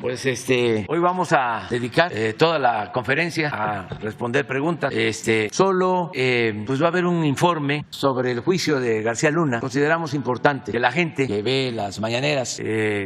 Pues hoy vamos a dedicar toda la conferencia a responder preguntas. Solo pues va a haber un informe sobre el juicio de García Luna. Consideramos importante que la gente que ve las mañaneras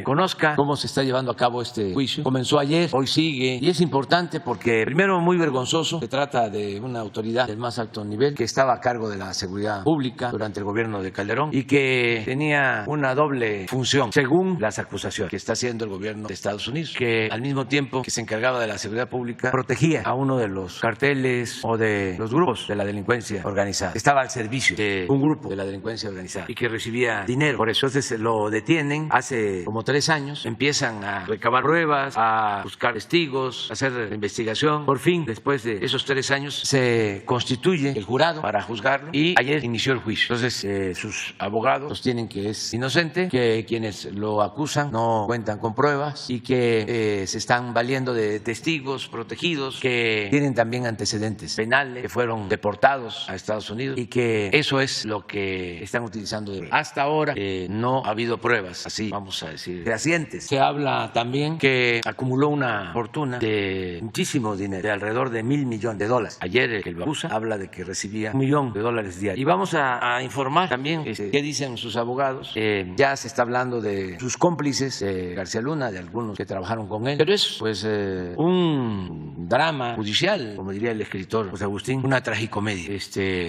conozca cómo se está llevando a cabo este juicio. Comenzó ayer, hoy sigue, y es importante porque, primero, muy vergonzoso, se trata de una autoridad del más alto nivel que estaba a cargo de la seguridad pública durante el gobierno de Calderón y que tenía una doble función, según las acusaciones que está haciendo el gobierno de Estados Unidos, que al mismo tiempo que se encargaba de la seguridad pública, protegía a uno de los carteles o de los grupos de la delincuencia organizada. Estaba al servicio de un grupo de la delincuencia organizada y que recibía dinero. Por eso lo detienen hace como 3 años, empiezan a recabar pruebas, a buscar testigos, a hacer investigación. Por fin, después de esos 3 años, se constituye el jurado para juzgarlo y ayer inició el juicio. Entonces, sus abogados sostienen que es inocente, que quienes lo acusan no cuentan con pruebas y que se están valiendo de testigos protegidos que tienen también antecedentes penales, que fueron deportados a Estados Unidos y que eso es lo que están utilizando. Hasta ahora no ha habido pruebas, así vamos a decir, fehacientes. Se habla también que acumuló una fortuna de muchísimo dinero, de alrededor de $1,000 millones. Ayer el que lo acusa habla de que recibía $1 millón diarios. Y vamos a informar también qué dicen sus abogados. Ya se está hablando de sus cómplices, García Luna, de algunos que trabajaron con él, pero es pues un drama judicial, como diría el escritor José Agustín, una tragicomedia.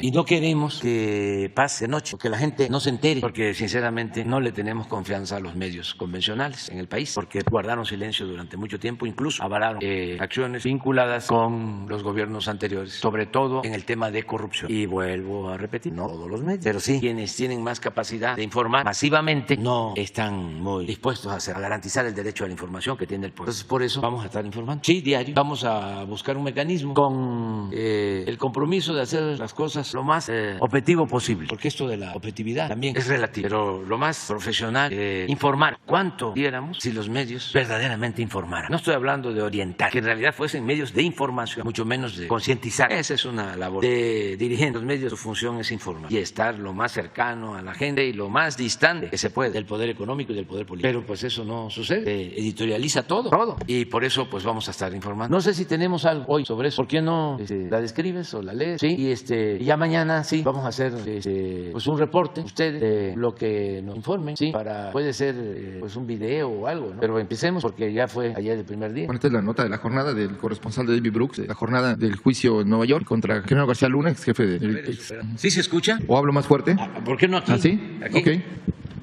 Y no queremos que pase de noche, porque la gente no se entere, porque sinceramente no le tenemos confianza a los medios convencionales en el país, porque guardaron silencio durante mucho tiempo, incluso avalaron acciones vinculadas con los gobiernos anteriores, sobre todo en el tema de corrupción. Y vuelvo a repetir, no todos los medios, pero sí quienes tienen más capacidad de informar masivamente no están muy dispuestos a garantizar el derecho a la información que tiene el pueblo. Entonces, por eso vamos a estar informando. Sí, diario. Vamos a buscar un mecanismo con el compromiso de hacer las cosas lo más objetivo posible, porque esto de la objetividad también es relativo, pero lo más profesional, informar. ¿Cuánto diéramos si los medios verdaderamente informaran? No estoy hablando de orientar, que en realidad fuesen medios de información, mucho menos de concientizar. Esa es una labor de dirigentes. Los medios, su función es informar y estar lo más cercano a la gente y lo más distante que se puede del poder económico y del poder político. Pero pues eso no sucede. Editorializa todo. Y por eso pues vamos a estar informando. No sé si tenemos algo hoy sobre eso. ¿Por qué no la describes o la lees? Sí. Y ya mañana sí vamos a hacer pues un reporte, ustedes, lo que nos informen, sí, puede ser pues un video o algo, ¿no? Pero empecemos porque ya fue ayer el primer día. Bueno, esta es la nota de la jornada del corresponsal de David Brooks, la jornada del juicio en Nueva York contra Genaro García Luna, ex jefe de... ¿Sí se escucha? ¿O hablo más fuerte? ¿Por qué no aquí? ¿Ah, sí? Aquí. Ok.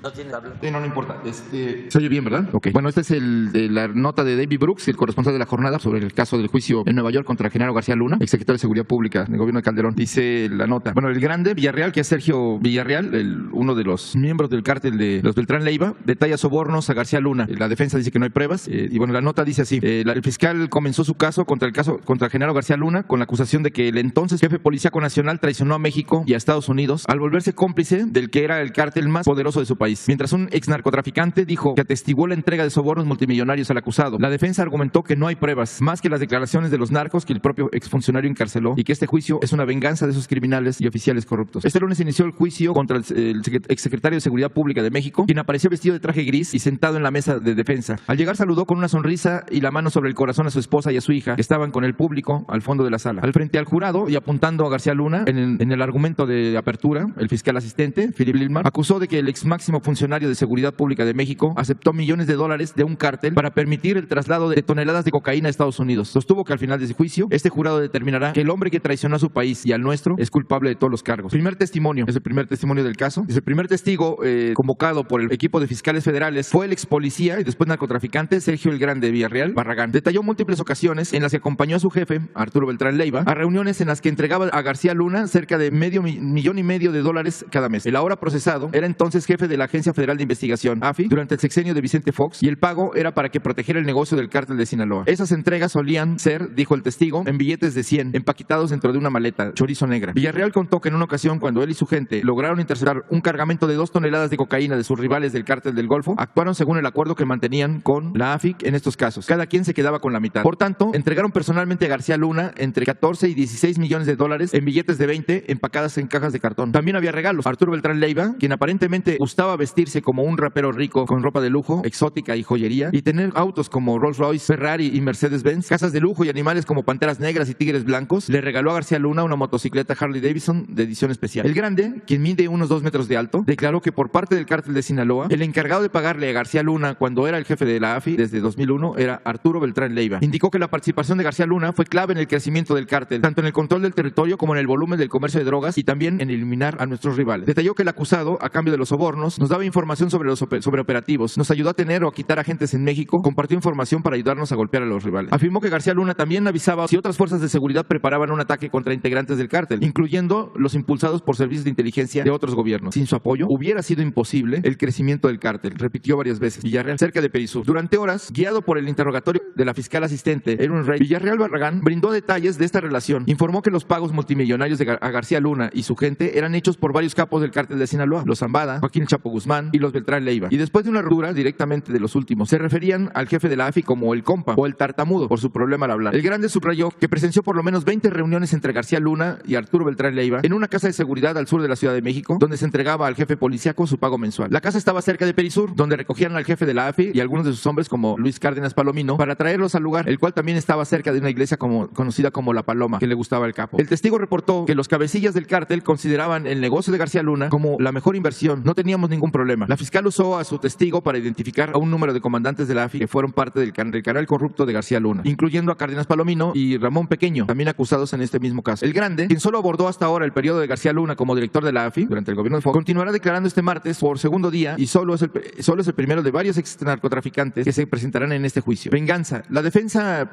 No tiene que hablar. Sí, no importa. Se oye bien, ¿verdad? Ok. Bueno, esta es la nota de David Brooks, el corresponsal de la jornada, sobre el caso del juicio en Nueva York contra Genaro García Luna, exsecretario de Seguridad Pública del gobierno de Calderón. Dice la nota. Bueno, el grande Villarreal, que es Sergio Villarreal, uno de los miembros del cártel de los Beltrán Leiva, detalla sobornos a García Luna. La defensa dice que no hay pruebas. Y bueno, la nota dice así. El fiscal comenzó su caso contra Genaro García Luna con la acusación de que el entonces jefe policíaco nacional traicionó a México y a Estados Unidos al volverse cómplice del que era el cártel más poderoso de su país. Mientras un ex narcotraficante dijo que atestiguó la entrega de sobornos multimillonarios al acusado. La defensa argumentó que no hay pruebas, más que las declaraciones de los narcos que el propio exfuncionario encarceló, y que este juicio es una venganza de esos criminales y oficiales corruptos. Este lunes inició el juicio contra el exsecretario de Seguridad Pública de México, quien apareció vestido de traje gris y sentado en la mesa de defensa. Al llegar saludó con una sonrisa y la mano sobre el corazón a su esposa y a su hija, que estaban con el público al fondo de la sala. Al frente al jurado y apuntando a García Luna, en el argumento de apertura, el fiscal asistente, Philip Lilmar, acusó de que el ex máximo funcionario de Seguridad Pública de México aceptó millones de dólares de un cártel para permitir el traslado de toneladas de cocaína a Estados Unidos. Sostuvo que al final de ese juicio, este jurado determinará que el hombre que traicionó a su país y al nuestro es culpable de todos los cargos. Primer testimonio, es el primer testimonio del caso. Es el primer testigo convocado por el equipo de fiscales federales. Fue el ex policía y después narcotraficante Sergio el Grande Villarreal Barragán. Detalló múltiples ocasiones en las que acompañó a su jefe, Arturo Beltrán Leiva, a reuniones en las que entregaba a García Luna cerca de $500,000 millones cada mes. El ahora procesado era entonces jefe de la Agencia Federal de Investigación, AFI, durante el sexenio de Vicente Fox, y el pago era para que protegiera el negocio del cártel de Sinaloa. Esas entregas solían ser, dijo el testigo, en billetes de 100, empaquetados dentro de una maleta, chorizo negra. Villarreal contó que en una ocasión, cuando él y su gente lograron interceptar un cargamento de 2 toneladas de cocaína de sus rivales del cártel del Golfo, actuaron según el acuerdo que mantenían con la AFIC en estos casos. Cada quien se quedaba con la mitad. Por tanto, entregaron personalmente a García Luna entre 14 y 16 millones de dólares en billetes de 20 empacadas en cajas de cartón. También había regalos. Arturo Beltrán Leiva, quien aparentemente gustaba vestirse como un rapero rico con ropa de lujo, exótica y joyería, y tener autos como Rolls Royce, Ferrari y Mercedes-Benz, casas de lujo y animales como panteras negras y tigres blancos, le regaló a García Luna una motocicleta Harley Davidson de edición especial. El Grande, quien mide unos 2 metros de alto, declaró que por parte del cártel de Sinaloa, el encargado de pagarle a García Luna cuando era el jefe de la AFI desde 2001 era Arturo Beltrán Leiva. Indicó que la participación de García Luna fue clave en el crecimiento del cártel, tanto en el control del territorio como en el volumen del comercio de drogas y también en eliminar a nuestros rivales. Detalló que el acusado, a cambio de los sobornos, nos daba información sobre sobre operativos, nos ayudó a tener o a quitar agentes en México, compartió información para ayudarnos a golpear a los rivales. Afirmó que García Luna también avisaba si otras fuerzas de seguridad preparaban un ataque contra integrantes del cártel, incluyendo los impulsados por servicios de inteligencia de otros gobiernos. Sin su apoyo, hubiera sido imposible el crecimiento del cártel, repitió varias veces. Villarreal, cerca de Perisur. Durante horas, guiado por el interrogatorio de la fiscal asistente Erwin Rey, Villarreal Barragán brindó detalles de esta relación. Informó que los pagos multimillonarios a García Luna y su gente eran hechos por varios capos del cártel de Sinaloa, los Zambada, Joaquín Chapo Guzmán y los Beltrán Leiva. Y después de una ruptura directamente de los últimos, se referían al jefe de la AFI como el compa o el tartamudo por su problema al hablar. El Grande subrayó que presenció por lo menos 20 reuniones entre García Luna y Arturo Beltrán Leiva en una casa de seguridad al sur de la Ciudad de México, donde se entregaba al jefe policíaco su pago mensual. La casa estaba cerca de Perisur, donde recogían al jefe de la AFI y algunos de sus hombres como Luis Cárdenas Palomino para traerlos al lugar, el cual también estaba cerca de una iglesia conocida como La Paloma, que le gustaba al capo. El testigo reportó que los cabecillas del cártel consideraban el negocio de García Luna como la mejor inversión. No teníamos ningún problema. La fiscal usó a su testigo para identificar a un número de comandantes de la AFI que fueron parte del canal corrupto de García Luna, incluyendo a Cárdenas Palomino y Ramón Pequeño, también acusados en este mismo caso. El Grande, quien solo abordó hasta ahora el periodo de García Luna como director de la AFI durante el gobierno de Fox, continuará declarando este martes por segundo día y solo es el primero de varios ex narcotraficantes que se presentarán en este juicio. Venganza. La defensa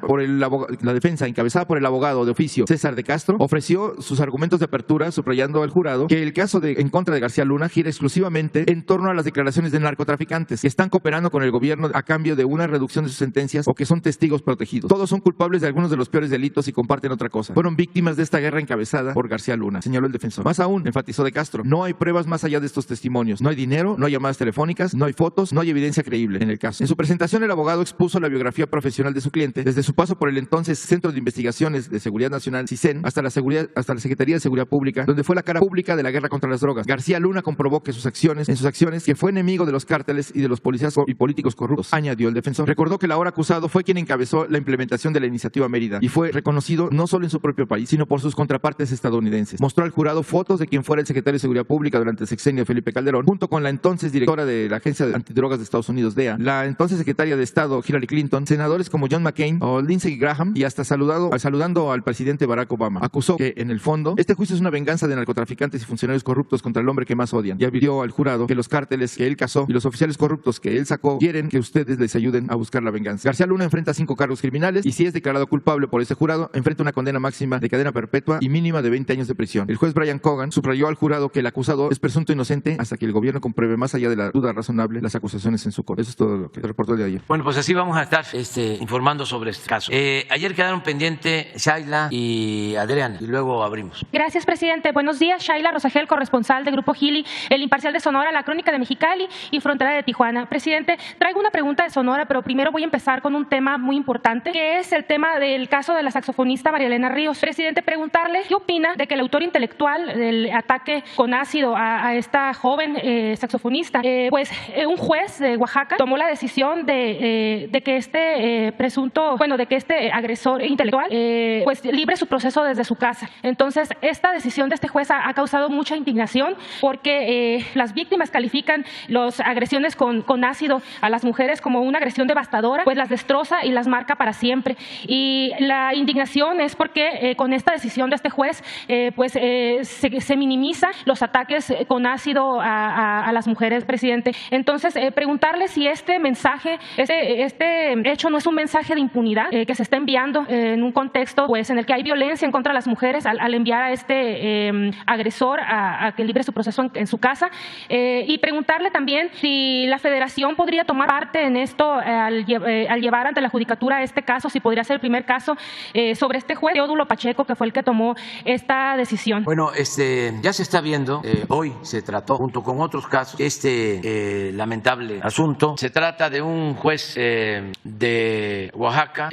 encabezada por el abogado de oficio César de Castro ofreció sus argumentos de apertura, subrayando al jurado que el caso en contra de García Luna gira exclusivamente en torno a las declaraciones de narcotraficantes que están cooperando con el gobierno a cambio de una reducción de sus sentencias o que son testigos protegidos. Todos son culpables de algunos de los peores delitos y comparten otra cosa. Fueron víctimas de esta guerra encabezada por García Luna, señaló el defensor. Más aún, enfatizó de Castro, no hay pruebas más allá de estos testimonios. No hay dinero, no hay llamadas telefónicas, no hay fotos, no hay evidencia creíble en el caso. En su presentación, el abogado expuso la biografía profesional de su cliente, desde su paso por el entonces Centro de Investigaciones de Seguridad Nacional, CISEN, hasta la Secretaría de Seguridad Pública, donde fue la cara pública de la guerra contra las drogas. García Luna comprobó que en sus acciones, que fue enemigo de los cárteles y de los policías y políticos corruptos, añadió el defensor. Recordó que el ahora acusado fue quien encabezó la implementación de la iniciativa Mérida y fue reconocido no solo en su propio país, sino por sus contrapartes estadounidenses. Mostró al jurado fotos de quien fuera el secretario de Seguridad Pública durante el sexenio de Felipe Calderón, junto con la entonces directora de la Agencia Antidrogas de Estados Unidos, DEA, la entonces secretaria de Estado Hillary Clinton, senadores como John McCain o Lindsey Graham y hasta saludando al presidente Barack Obama. Acusó que, en el fondo, este juicio es una venganza de narcotraficantes y funcionarios corruptos contra el hombre que más odian, y advirtió al jurado que los cárteles que él cazó y los oficiales corruptos que él sacó quieren que ustedes les ayuden a buscar la venganza. García Luna enfrenta 5 cargos criminales y si es declarado culpable por ese jurado, enfrenta una condena máxima de cadena perpetua y mínima de 20 años de prisión. El juez Brian Cogan subrayó al jurado que el acusado es presunto inocente hasta que el gobierno compruebe más allá de la duda razonable las acusaciones en su corte. Eso es todo lo que reportó el de ayer. Bueno, pues así vamos a estar informando sobre este caso. Ayer quedaron pendientes Shaila y Adriana y luego abrimos. Gracias, presidente. Buenos días, Shaila Rosagel, corresponsal de Grupo Gili, El Imparcial de Sonora, La Crónica de Mexicali y Frontera de Tijuana. Presidente, traigo una pregunta de Sonora, pero primero voy a empezar con un tema muy importante, que es el tema del caso de la saxofonista María Elena Ríos. Presidente, preguntarle qué opina de que el autor intelectual del ataque con ácido a esta joven saxofonista, un juez de Oaxaca tomó la decisión de que este agresor intelectual libre su proceso desde su casa. Entonces, esta decisión de este juez ha causado mucha indignación porque las víctimas califican las agresiones con ácido a las mujeres como una agresión devastadora, pues las destroza y las marca para siempre. Y la indignación es porque con esta decisión de este juez se minimiza los ataques con ácido a las mujeres, presidente. Entonces, preguntarle si este mensaje, este hecho no es un mensaje de impunidad que se está enviando en un contexto en el que hay violencia en contra de las mujeres al enviar a este agresor a que libre su proceso en su casa, y preguntarle también si la Federación podría tomar parte en esto al llevar ante la Judicatura este caso, si podría ser el primer caso sobre este juez Teodulo Pacheco, que fue el que tomó esta decisión. Bueno, ya se está viendo, hoy se trató junto con otros casos lamentable asunto. Se trata de un juez de Oaxaca,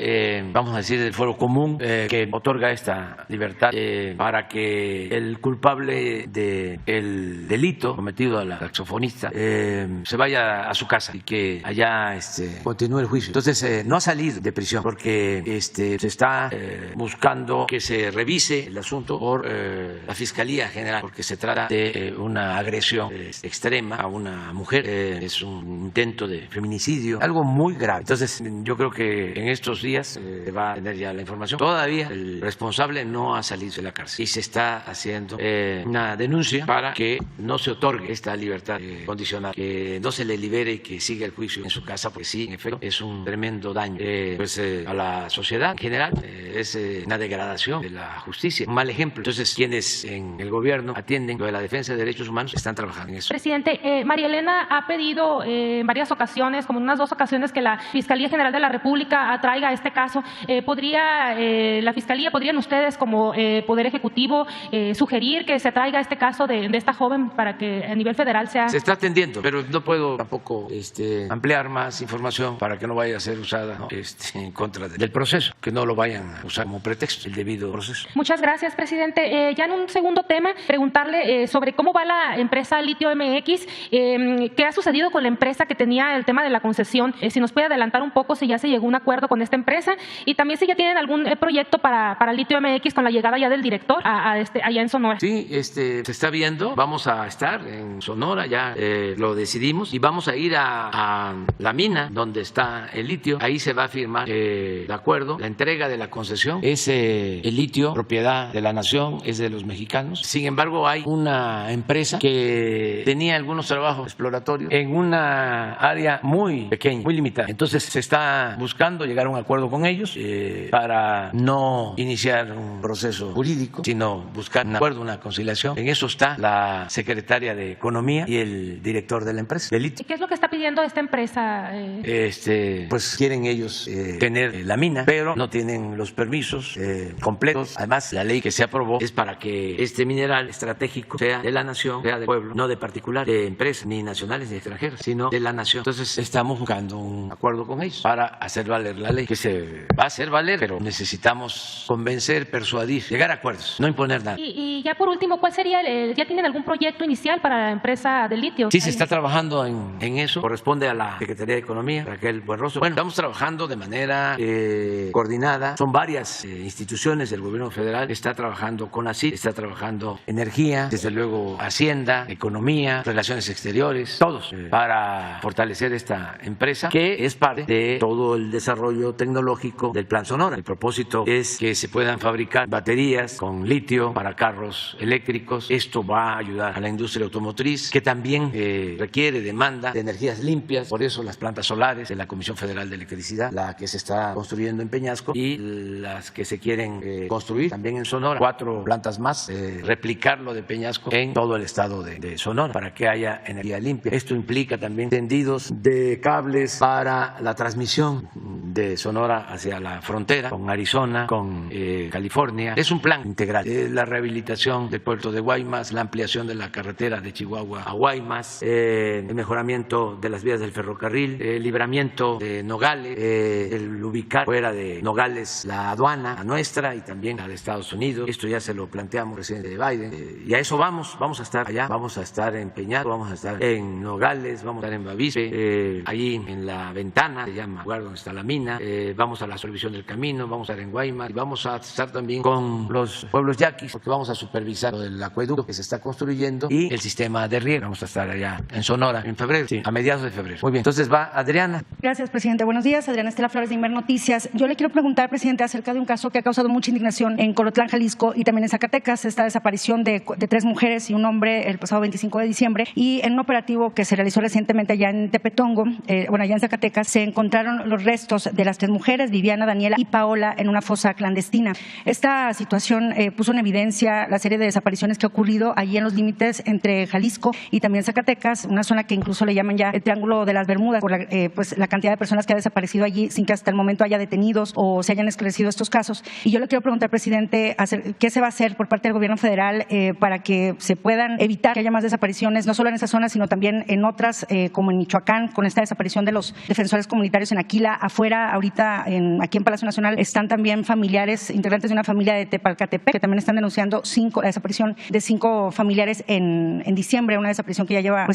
vamos a decir del Foro Común, que otorga esta libertad para que el culpable del delito cometido a la saxofonista saxofonista, se vaya a su casa y que allá continúe el juicio. Entonces no ha salido de prisión porque se está buscando que se revise el asunto por la Fiscalía General, porque se trata de una agresión extrema a una mujer, es un intento de feminicidio, algo muy grave. Entonces yo creo que en estos días se va a tener ya la información. Todavía el responsable no ha salido de la cárcel y se está haciendo una denuncia para que no se otorgue esta libertad condicional, que no se le libere y que siga el juicio en su casa, porque sí, en efecto, es un tremendo daño a la sociedad en general, es una degradación de la justicia, un mal ejemplo. Entonces, quienes en el gobierno atienden lo de la defensa de derechos humanos están trabajando en eso. Presidente, María Elena ha pedido en varias ocasiones, como en unas 2 ocasiones, que la Fiscalía General de la República atraiga este caso. La Fiscalía, podrían ustedes como Poder Ejecutivo sugerir que se traiga este caso de esta joven para que a nivel federal sea... Se está atendiendo, pero no puedo tampoco ampliar más información para que no vaya a ser usada, ¿no? En contra del proceso, que no lo vayan a usar como pretexto, el debido proceso. Muchas gracias, presidente. Ya en un segundo tema, preguntarle sobre cómo va la empresa Litio MX, qué ha sucedido con la empresa que tenía el tema de la concesión, si nos puede adelantar un poco si ya se llegó a un acuerdo con esta empresa y también si ya tienen algún proyecto para Litio MX con la llegada ya del director allá en Sonora. Sí, se está viendo, vamos a estar en Sonora, ya lo decidimos, y vamos a ir a la mina donde está el litio. Ahí se va a firmar de acuerdo la entrega de la concesión. Es el litio propiedad de la nación, es de los mexicanos. Sin embargo, hay una empresa que tenía algunos trabajos exploratorios en una área muy pequeña, muy limitada. Entonces se está buscando llegar a un acuerdo con ellos para no iniciar un proceso jurídico, sino buscar un acuerdo, una conciliación. En eso está la secretaria de Economía y el director de la empresa, de litio. ¿Qué es lo que está pidiendo esta empresa? Pues quieren ellos tener la mina, pero no tienen los permisos completos. Además, la ley que se aprobó es para que este mineral estratégico sea de la nación, sea del pueblo, no de particular, de empresas, ni nacionales ni extranjeras, sino de la nación. Entonces, estamos buscando un acuerdo con ellos para hacer valer la ley, que se va a hacer valer, pero necesitamos convencer, persuadir, llegar a acuerdos, no imponer nada. Y ya por último, ¿cuál sería ¿ya tienen algún proyecto inicial para la empresa de litio? Sí, se está trabajando en eso, corresponde a la Secretaría de Economía, Raquel Buenrostro. Bueno, estamos trabajando de manera coordinada, son varias instituciones del gobierno federal, está trabajando CONACYT, está trabajando Energía, desde luego Hacienda, Economía, Relaciones Exteriores, todos, para fortalecer esta empresa que es parte de todo el desarrollo tecnológico del Plan Sonora. El propósito es que se puedan fabricar baterías con litio para carros eléctricos. Esto va a ayudar a la industria automotriz, que también requiere demanda de energías limpias, por eso las plantas solares de la Comisión Federal de Electricidad, la que se está construyendo en Peñasco y las que se quieren construir también en Sonora, 4 plantas más, replicar lo de Peñasco en todo el estado de Sonora para que haya energía limpia. Esto implica también tendidos de cables para la transmisión de Sonora hacia la frontera con Arizona, con California. Es un plan integral, la rehabilitación del puerto de Guaymas, la ampliación de la carretera de Chihuahua a Guaymas, el mejoramiento de las vías del ferrocarril, el libramiento de Nogales, el ubicar fuera de Nogales la aduana, la nuestra y también la de Estados Unidos. Esto ya se lo planteamos al presidente Biden y a eso vamos a estar allá, vamos a estar en Peñasco, vamos a estar en Nogales, vamos a estar en Bavispe, allí en La Ventana, se llama el lugar donde está la mina, vamos a la supervisión del camino, vamos a estar en Guaymas y vamos a estar también con los pueblos yaquis, porque vamos a supervisar lo del acueducto que se está construyendo y el sistema de riego. Vamos a estar allá en Sonora en febrero, sí, a mediados de febrero. Muy bien, entonces va Adriana. Gracias, presidente. Buenos días, Adriana Estela Flores de Inmer Noticias. Yo le quiero preguntar, presidente, acerca de un caso que ha causado mucha indignación en Colotlán, Jalisco y también en Zacatecas, esta desaparición de 3 mujeres y un hombre el pasado 25 de diciembre, y en un operativo que se realizó recientemente allá en Tepetongo, allá en Zacatecas, se encontraron los restos de las 3 mujeres, Viviana, Daniela y Paola, en una fosa clandestina. Esta situación puso en evidencia la serie de desapariciones que ha ocurrido allí en los límites entre Jalisco y también Zacatecas, una zona que incluso le llaman ya el Triángulo de las Bermudas, por la cantidad de personas que ha desaparecido allí sin que hasta el momento haya detenidos o se hayan esclarecido estos casos. Y yo le quiero preguntar, presidente, ¿qué se va a hacer por parte del gobierno federal para que se puedan evitar que haya más desapariciones, no solo en esa zona, sino también en otras, como en Michoacán, con esta desaparición de los defensores comunitarios en Aquila, afuera señalaba ahorita aquí en Palacio Nacional están también familiares, integrantes de una familia de Tepalcatepec, que también están denunciando la desaparición de 5 familiares en diciembre, una desaparición que ya lleva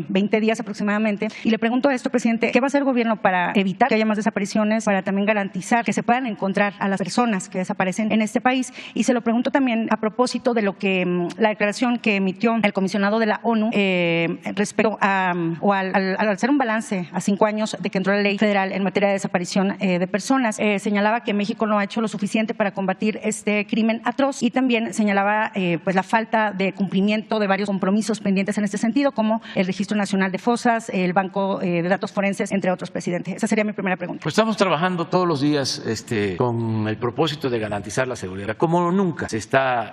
20 días aproximadamente. Y le pregunto a esto, presidente, ¿qué va a hacer el gobierno para evitar que haya más desapariciones, para también garantizar que se puedan encontrar a las personas que desaparecen en este país? Y se lo pregunto también a propósito de lo que la declaración que emitió el comisionado de la ONU respecto al hacer un balance a 5 años de que entró la ley federal en materia de desaparición de personas. Señalaba que México no ha hecho lo suficiente para combatir este crimen atroz y también señalaba la falta de cumplimiento de varios compromisos pendientes en este sentido, como el Registro Nacional de Fosas, el Banco de Datos Forenses, entre otros, presidente. Esa sería mi primera pregunta. Pues estamos trabajando todos los días con el propósito de garantizar la seguridad. Como nunca se está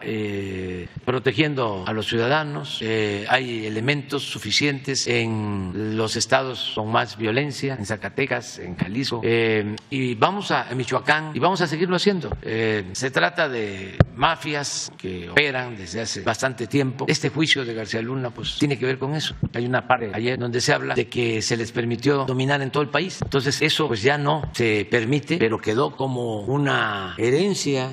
protegiendo a los ciudadanos, hay elementos suficientes en los estados con más violencia, en Zacatecas, en Jalisco, y vamos a Michoacán y vamos a seguirlo haciendo. Se trata de mafias que operan desde hace bastante tiempo. Este juicio de García Luna pues tiene que ver con eso. Hay una parte ayer donde se habla de que se les permitió dominar en todo el país. Entonces eso pues ya no se permite, pero quedó como una herencia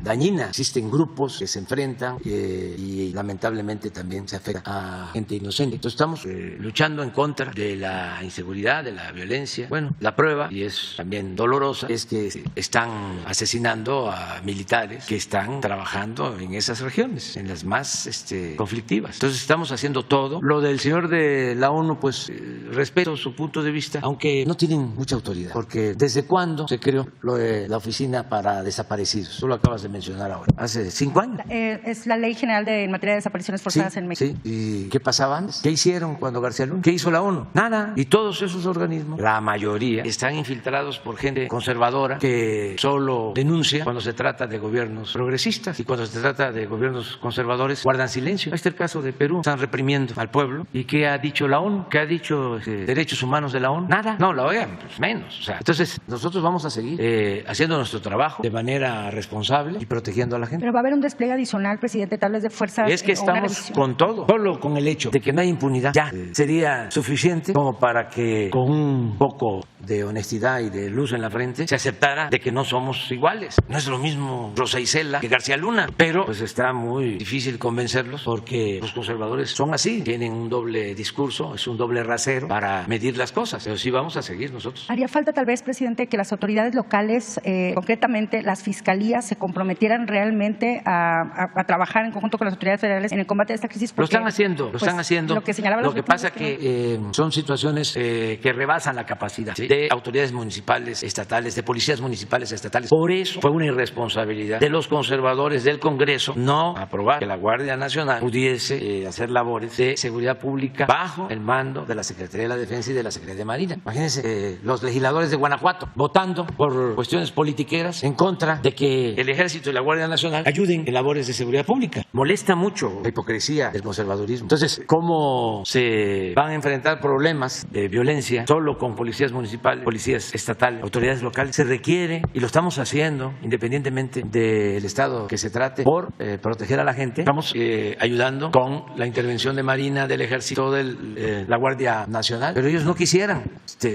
dañina. Existen grupos que se enfrentan y lamentablemente también se afecta a gente inocente. Entonces estamos luchando en contra de la inseguridad, de la violencia. Bueno, la prueba, y es también dolorosa, es que están asesinando a militares que están trabajando en esas regiones, en las más conflictivas. Entonces estamos haciendo todo. Lo del señor de la ONU, pues respeto su punto de vista, aunque no tienen mucha autoridad, porque ¿desde cuándo se creó lo de la Oficina para Desaparecidos? Tú lo acabas de mencionar ahora. Hace 5 años. Es la Ley General en materia de desapariciones forzadas en México. Sí. ¿Y qué pasaba antes? ¿Qué hicieron cuando García Luna? ¿Qué hizo la ONU? Nada. Y todos esos organismos, la mayoría, están infiltrados por gente conservadora que solo denuncia cuando se trata de gobiernos progresistas, y cuando se trata de gobiernos conservadores guardan silencio. Este es el caso de Perú. Están reprimiendo al pueblo. ¿Y qué ha dicho la ONU? ¿Qué ha dicho Derechos Humanos de la ONU? Nada. No, la OEA, pues menos. O sea, entonces nosotros vamos a seguir haciendo nuestro trabajo de manera responsable y protegiendo a la gente. Pero va a haber un despliegue adicional, presidente, tal vez de fuerzas. Es que estamos con todo. Solo con el hecho de que no hay impunidad ya sería suficiente como para que con un poco de honestidad y de luz en la frente se aceptara de que no somos iguales. No es lo mismo Rosa Isela que García Luna, pero pues está muy difícil convencerlos porque los conservadores son así, tienen un doble discurso, es un doble rasero para medir las cosas, pero sí vamos a seguir nosotros. Haría falta tal vez, presidente, que las autoridades locales, concretamente las fiscalías, se comprometieran realmente a trabajar en conjunto con las autoridades federales en el combate a esta crisis. Lo están haciendo, Lo que pasa que son situaciones que rebasan la capacidad de autoridades municipales, estatales, de policías municipales, estatales. Por eso fue una irresponsabilidad de los conservadores del Congreso no aprobar que la Guardia Nacional pudiese hacer labores de seguridad pública bajo el mando de la Secretaría de la Defensa y de la Secretaría de Marina. Imagínense los legisladores de Guanajuato votando por cuestiones politiqueras en contra de que el Ejército y la Guardia Nacional ayuden en labores de seguridad pública. Molesta mucho la hipocresía del conservadurismo. Entonces, ¿cómo se van a enfrentar problemas de violencia solo con policías municipales, policías estatales, autoridades locales? Se requiere, y lo estamos haciendo independientemente del estado que se trate, por proteger a la gente. Estamos ayudando con la intervención de Marina, del Ejército, de la Guardia Nacional, pero ellos no quisieran.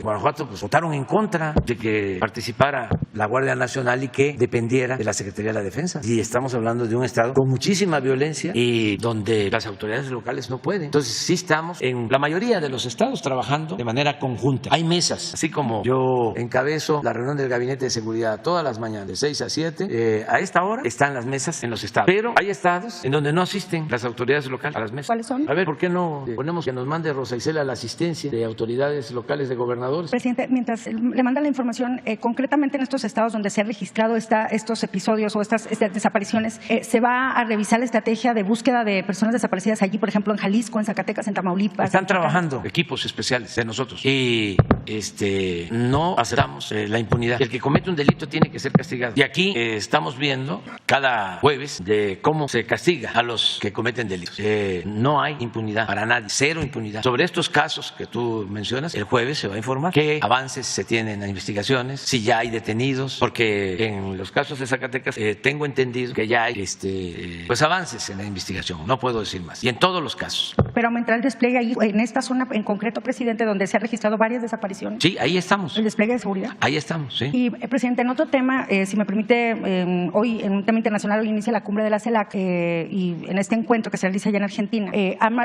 Guanajuato pues votaron en contra de que participara la Guardia Nacional y que dependiera de la Secretaría de la Defensa. Y estamos hablando de un estado con muchísima violencia y donde las autoridades locales no pueden. Entonces sí estamos en la mayoría de los estados trabajando de manera conjunta. Hay mesas, así como yo encabezo la reunión del Gabinete de Seguridad todas las mañanas de 6 a 7, a esta hora están las mesas en los estados. Pero hay estados en donde no asisten las autoridades locales a las mesas. ¿Cuáles son? A ver, ¿por qué no ponemos que nos mande Rosa Isela la asistencia de autoridades locales, de gobernadores? Presidente, mientras le manda la información, concretamente en estos estados donde se han registrado estos episodios o estas desapariciones, ¿se va a revisar la estrategia de búsqueda de personas desaparecidas allí, por ejemplo, en Jalisco, en Zacatecas, en Tamaulipas? Están trabajando equipos especiales de nosotros y no aceptamos la impunidad. El que comete un delito tiene que ser castigado. Y aquí estamos viendo cada jueves de cómo se castiga a los que cometen delitos. No hay impunidad para nadie, cero impunidad. Sobre estos casos que tú mencionas, el jueves se va a informar qué avances se tienen en investigaciones, si ya hay detenidos. partidos, porque en los casos de Zacatecas tengo entendido que ya hay pues avances en la investigación, no puedo decir más, y en todos los casos. Pero aumentar el despliegue ahí, en esta zona en concreto, presidente, donde se han registrado varias desapariciones. Sí, ahí estamos. El despliegue de seguridad. Ahí estamos, sí. Y, presidente, en otro tema, si me permite, hoy en un tema internacional, hoy inicia la cumbre de la CELAC y en este encuentro que se realiza allá en Argentina,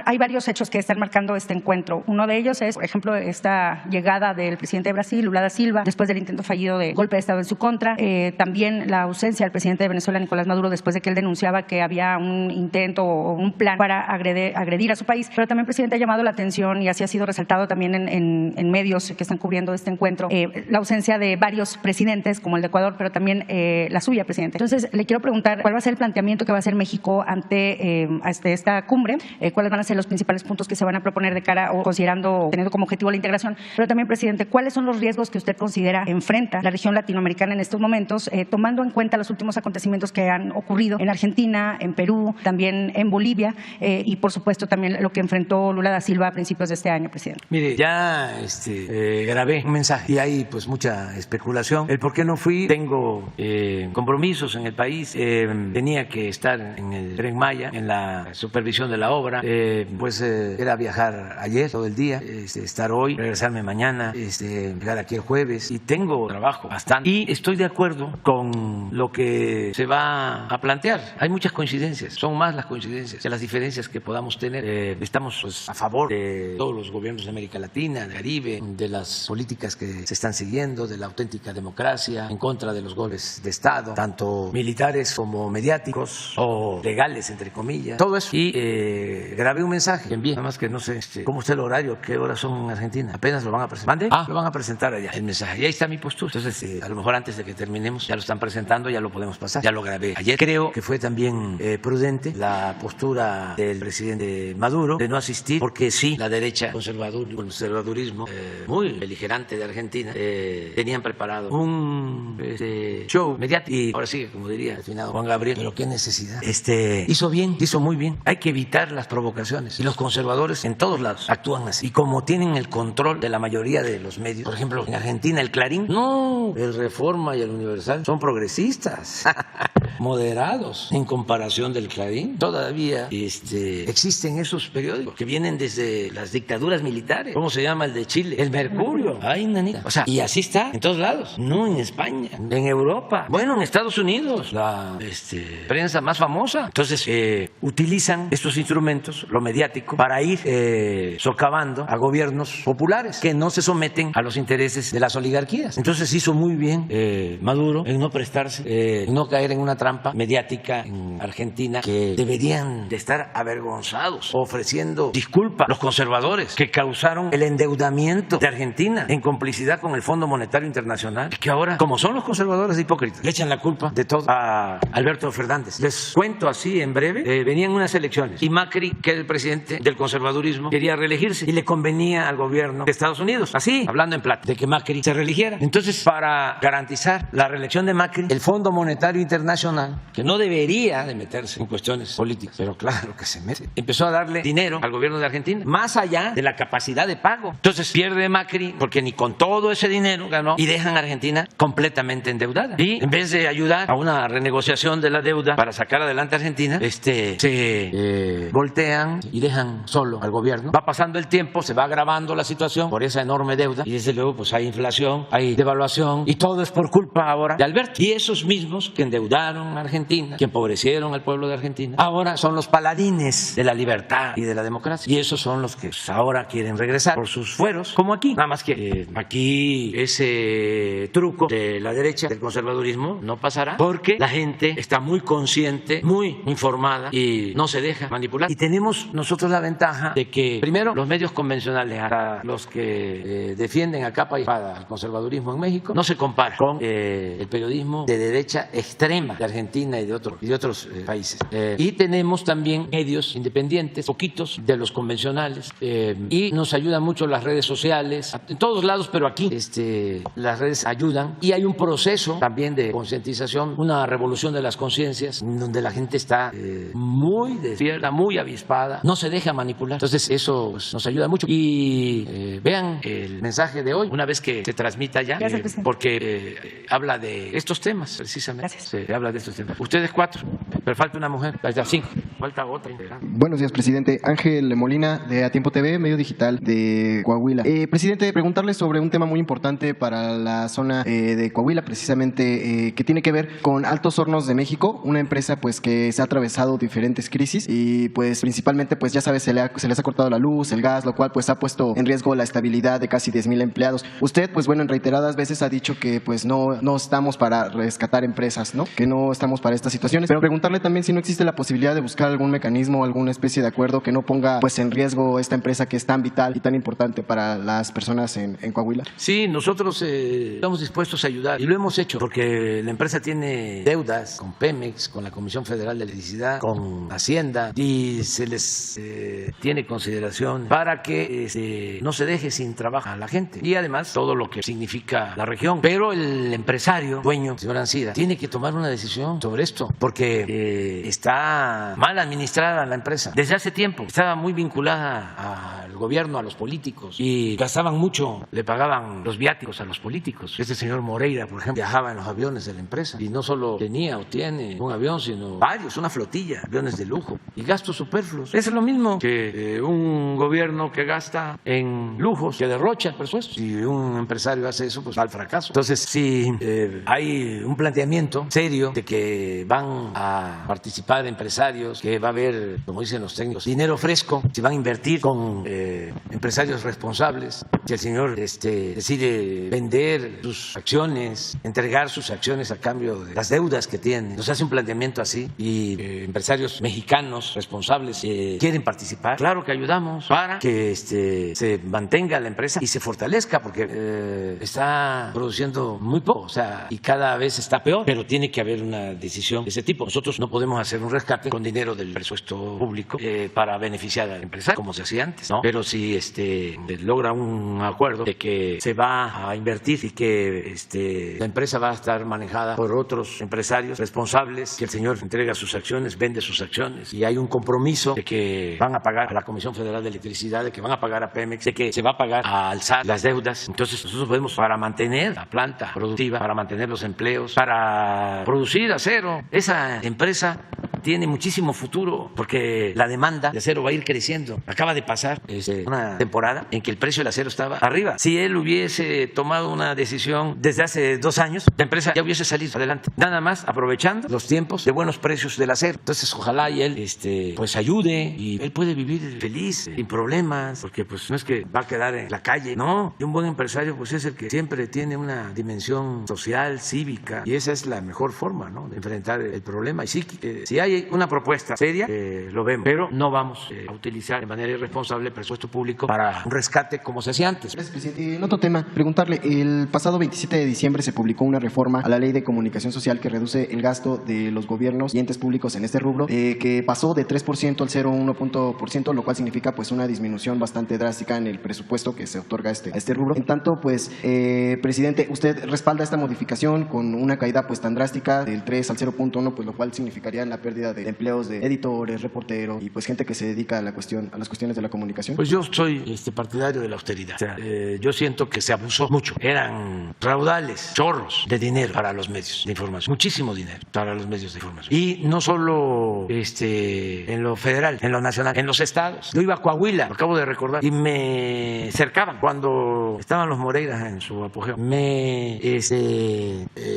hay varios hechos que están marcando este encuentro. Uno de ellos es, por ejemplo, esta llegada del presidente de Brasil, Lula da Silva, después del intento fallido de golpe de Estado en su contra. También la ausencia del presidente de Venezuela, Nicolás Maduro, después de que él denunciaba que había un intento o un plan para agredir a su país. Pero también, presidente, ha llamado la atención y así ha sido resaltado también en medios que están cubriendo este encuentro, la ausencia de varios presidentes, como el de Ecuador, pero también la suya, presidente. Entonces, le quiero preguntar cuál va a ser el planteamiento que va a hacer México ante esta cumbre, cuáles van a ser los principales puntos que se van a proponer de cara o considerando, teniendo como objetivo la integración, pero también, presidente, cuáles son los riesgos que usted considera enfrenta la región latinoamericana en estos momentos, tomando en cuenta los últimos acontecimientos que han ocurrido en Argentina, en Perú, también en Bolivia y, por supuesto, también lo que enfrentó Lula da Silva a principios de este año, presidente. Mire, ya grabé un mensaje y hay pues mucha especulación. El por qué no fui, tengo compromisos en el país, tenía que estar en el Tren Maya, en la supervisión de la obra, era viajar ayer todo el día, estar hoy, regresarme mañana, llegar aquí el jueves y tengo trabajo bastante y estoy de acuerdo con lo que se va a plantear. Hay muchas coincidencias, son más las coincidencias que las diferencias que podamos tener. Estamos pues, a favor de todos los gobiernos de América Latina, del Caribe, de las políticas que se están siguiendo, de la auténtica democracia, en contra de los golpes de Estado, tanto militares como mediáticos o legales, entre comillas, todo eso. Y grabé un mensaje que envié, nada más que no sé cómo está el horario, qué horas son en Argentina. Apenas lo van a presentar. Lo van a presentar allá, el mensaje. Y ahí está mi postura. Entonces, a lo mejor antes de que terminemos, ya lo están presentando, ya lo podemos pasar. Ya lo grabé ayer. Creo que fue también prudente la postura del presidente Maduro de no asistir, porque sí, la derecha, conservadurismo muy beligerante de Argentina, tenían preparado un show mediático. Y ahora sí, como diría el finado Juan Gabriel, pero qué necesidad. Hizo bien, hizo muy bien. Hay que evitar las provocaciones. Y los conservadores en todos lados actúan así. Y como tienen el control de la mayoría de los medios, por ejemplo, en Argentina, el Clarín, no, el Reforma y el Universal son progresistas, moderados en comparación del Clarín. Todavía existen esos periódicos que vienen desde las dictaduras militares. ¿Cómo se llama el de Chile? El Mercurio. Ay, nanita. O sea, y así está en todos lados. No en España, en Europa. Bueno, en Estados Unidos, la prensa más famosa. Entonces, utilizan estos instrumentos, lo mediático, para ir socavando a gobiernos populares que no se someten a los intereses de las oligarquías. Entonces, hizo muy bien Maduro en no prestarse, en no caer en una trampa mediática en Argentina, que deberían de estar avergonzados, ofreciendo disculpas los conservadores que causaron el endeudamiento de Argentina en complicidad con el Fondo Monetario Internacional, que ahora, como son los conservadores hipócritas, le echan la culpa de todo a Alberto Fernández. Les cuento así en breve, venían unas elecciones y Macri, que era el presidente del conservadurismo, quería reelegirse y le convenía al gobierno de Estados Unidos, así, hablando en plata, de que Macri se reeligiera. Entonces, para garantizar la reelección de Macri, el Fondo Monetario Internacional, que no debería de meterse en cuestiones políticas, pero claro que se mete, empezó a darle dinero al gobierno de Argentina, más allá de la capacidad de pago. Entonces pierde Macri, porque ni con todo ese dinero ganó, y dejan a Argentina completamente endeudada. Y en vez de ayudar a una renegociación de la deuda para sacar adelante a Argentina, se voltean y dejan solo al gobierno. Va pasando el tiempo, se va agravando la situación por esa enorme deuda, y desde luego pues hay inflación, hay devaluación, y todo es por culpa ahora de Alberto. Y esos mismos que endeudaron a Argentina, que empobrecieron al pueblo de Argentina, ahora son los paladines de la libertad y de la democracia. Y esos son los que pues, ahora quieren regresar por sus fueros, como aquí. Nada más que aquí ese truco de la derecha, del conservadurismo, no pasará, porque la gente está muy consciente, muy informada y no se deja manipular. Y tenemos nosotros la ventaja de que, primero, los medios convencionales, hasta los que defienden a capa y espada al conservadurismo en México, no se compara con el periodismo de derecha extrema de Argentina y de otros países. Y tenemos también medios independientes, poquitos de los convencionales, y nos ayudan mucho las redes sociales, en todos lados, pero aquí las redes ayudan, y hay un proceso también de concientización, una revolución de las conciencias, donde la gente está muy despierta, muy avispada, no se deja manipular. Entonces eso pues, nos ayuda mucho. Y vean el mensaje de hoy, una vez que se transmita ya, porque habla de estos temas, precisamente. Gracias. Se habla de estos temas. Ustedes 4, pero falta una mujer, falta 5, falta otra. Buenos días, presidente. Ángel Molina, de A Tiempo TV, medio digital de Coahuila. Presidente, preguntarle sobre un tema muy importante para la zona de Coahuila, precisamente, que tiene que ver con Altos Hornos de México, una empresa pues que se ha atravesado diferentes crisis y pues principalmente pues ya sabes, se les ha cortado la luz, el gas, lo cual pues ha puesto en riesgo la estabilidad de casi 10,000 empleados. Usted pues bueno, en reiteradas veces ha dicho que pues no estamos para rescatar empresas, ¿no? Que no estamos para estas situaciones, pero preguntarle también si no existe la posibilidad de buscar algún mecanismo, alguna especie de acuerdo que no ponga pues en riesgo esta empresa que es tan vital y tan importante para las personas en Coahuila. Sí, nosotros estamos dispuestos a ayudar y lo hemos hecho porque la empresa tiene deudas con Pemex, con la Comisión Federal de Electricidad, con Hacienda y se les tiene consideración para que no se deje sin trabajo a la gente y además todo lo que significa la región. Pero el empresario, dueño, señor Ancira, tiene que tomar una decisión sobre esto porque está mal administrada la empresa. Desde hace tiempo estaba muy vinculada al gobierno, a los políticos y gastaban mucho, le pagaban los viáticos a los políticos. Este señor Moreira, por ejemplo, viajaba en los aviones de la empresa y no solo tenía o tiene un avión, sino varios, una flotilla, aviones de lujo y gastos superfluos. Es lo mismo que un gobierno que gasta en lujos, que derrocha el presupuesto. Si un empresario hace eso, pues va al fracaso. Entonces, si hay un planteamiento serio de que van a participar empresarios, que va a haber, como dicen los técnicos, dinero fresco, si van a invertir con empresarios responsables, si el señor decide vender sus acciones, entregar sus acciones a cambio de las deudas que tiene, nos hace un planteamiento así y empresarios mexicanos responsables quieren participar, claro que ayudamos para que se mantenga la empresa y se fortalezca porque está produciendo muy poco, o sea, y cada vez está peor, pero tiene que haber una decisión de ese tipo. Nosotros no podemos hacer un rescate con dinero del presupuesto público para beneficiar al empresario, como se hacía antes, ¿no? Pero si logra un acuerdo de que se va a invertir y que la empresa va a estar manejada por otros empresarios responsables, que el señor entrega sus acciones, vende sus acciones y hay un compromiso de que van a pagar a la Comisión Federal de Electricidad, de que van a pagar a Pemex, de que se va a pagar a alzar las deudas. Entonces nosotros podemos, para mantener la planta productiva, para mantener los empleos, para producir acero, esa empresa tiene muchísimo futuro porque la demanda de acero va a ir creciendo. Acaba de pasar una temporada en que el precio del acero estaba arriba. Si él hubiese tomado una decisión desde hace 2 años, la empresa ya hubiese salido adelante. Nada más aprovechando los tiempos de buenos precios del acero. Entonces, ojalá y él pues ayude y él puede vivir feliz, sin problemas, porque pues no es que va a quedar en la calle, no. Y un buen empresario pues es el que siempre tiene una dimensión social, cívica, y esa es la mejor forma, ¿no?, de enfrentar el problema. Y sí, si hay una propuesta seria, lo vemos, pero no vamos a utilizar de manera irresponsable el presupuesto público para un rescate como se hacía antes. Gracias, presidente. En otro tema, preguntarle, el pasado 27 de diciembre se publicó una reforma a la Ley de Comunicación Social que reduce el gasto de los gobiernos y entes públicos en este rubro, que pasó de 3% al 0,1%, lo cual significa pues una disminución bastante drástica en el presupuesto que se otorga a este rubro. En tanto, pues, presidente, ¿usted respalda esta modificación con una caída pues tan drástica del 3 al 0,1, pues lo cual significaría la pérdida de empleos de editores, reporteros y pues gente que se dedica a las cuestiones de la comunicación? Pues yo soy partidario de la austeridad. O sea, yo siento que se abusó mucho. Eran raudales, chorros de dinero para los medios de información. Muchísimo dinero para los medios de información. Y no solo en lo federal, en lo nacional, en los estados. Yo iba a Coahuila, lo acabo de recordar, y me cercaban cuando estaban los Moreiras en su apogeo. Me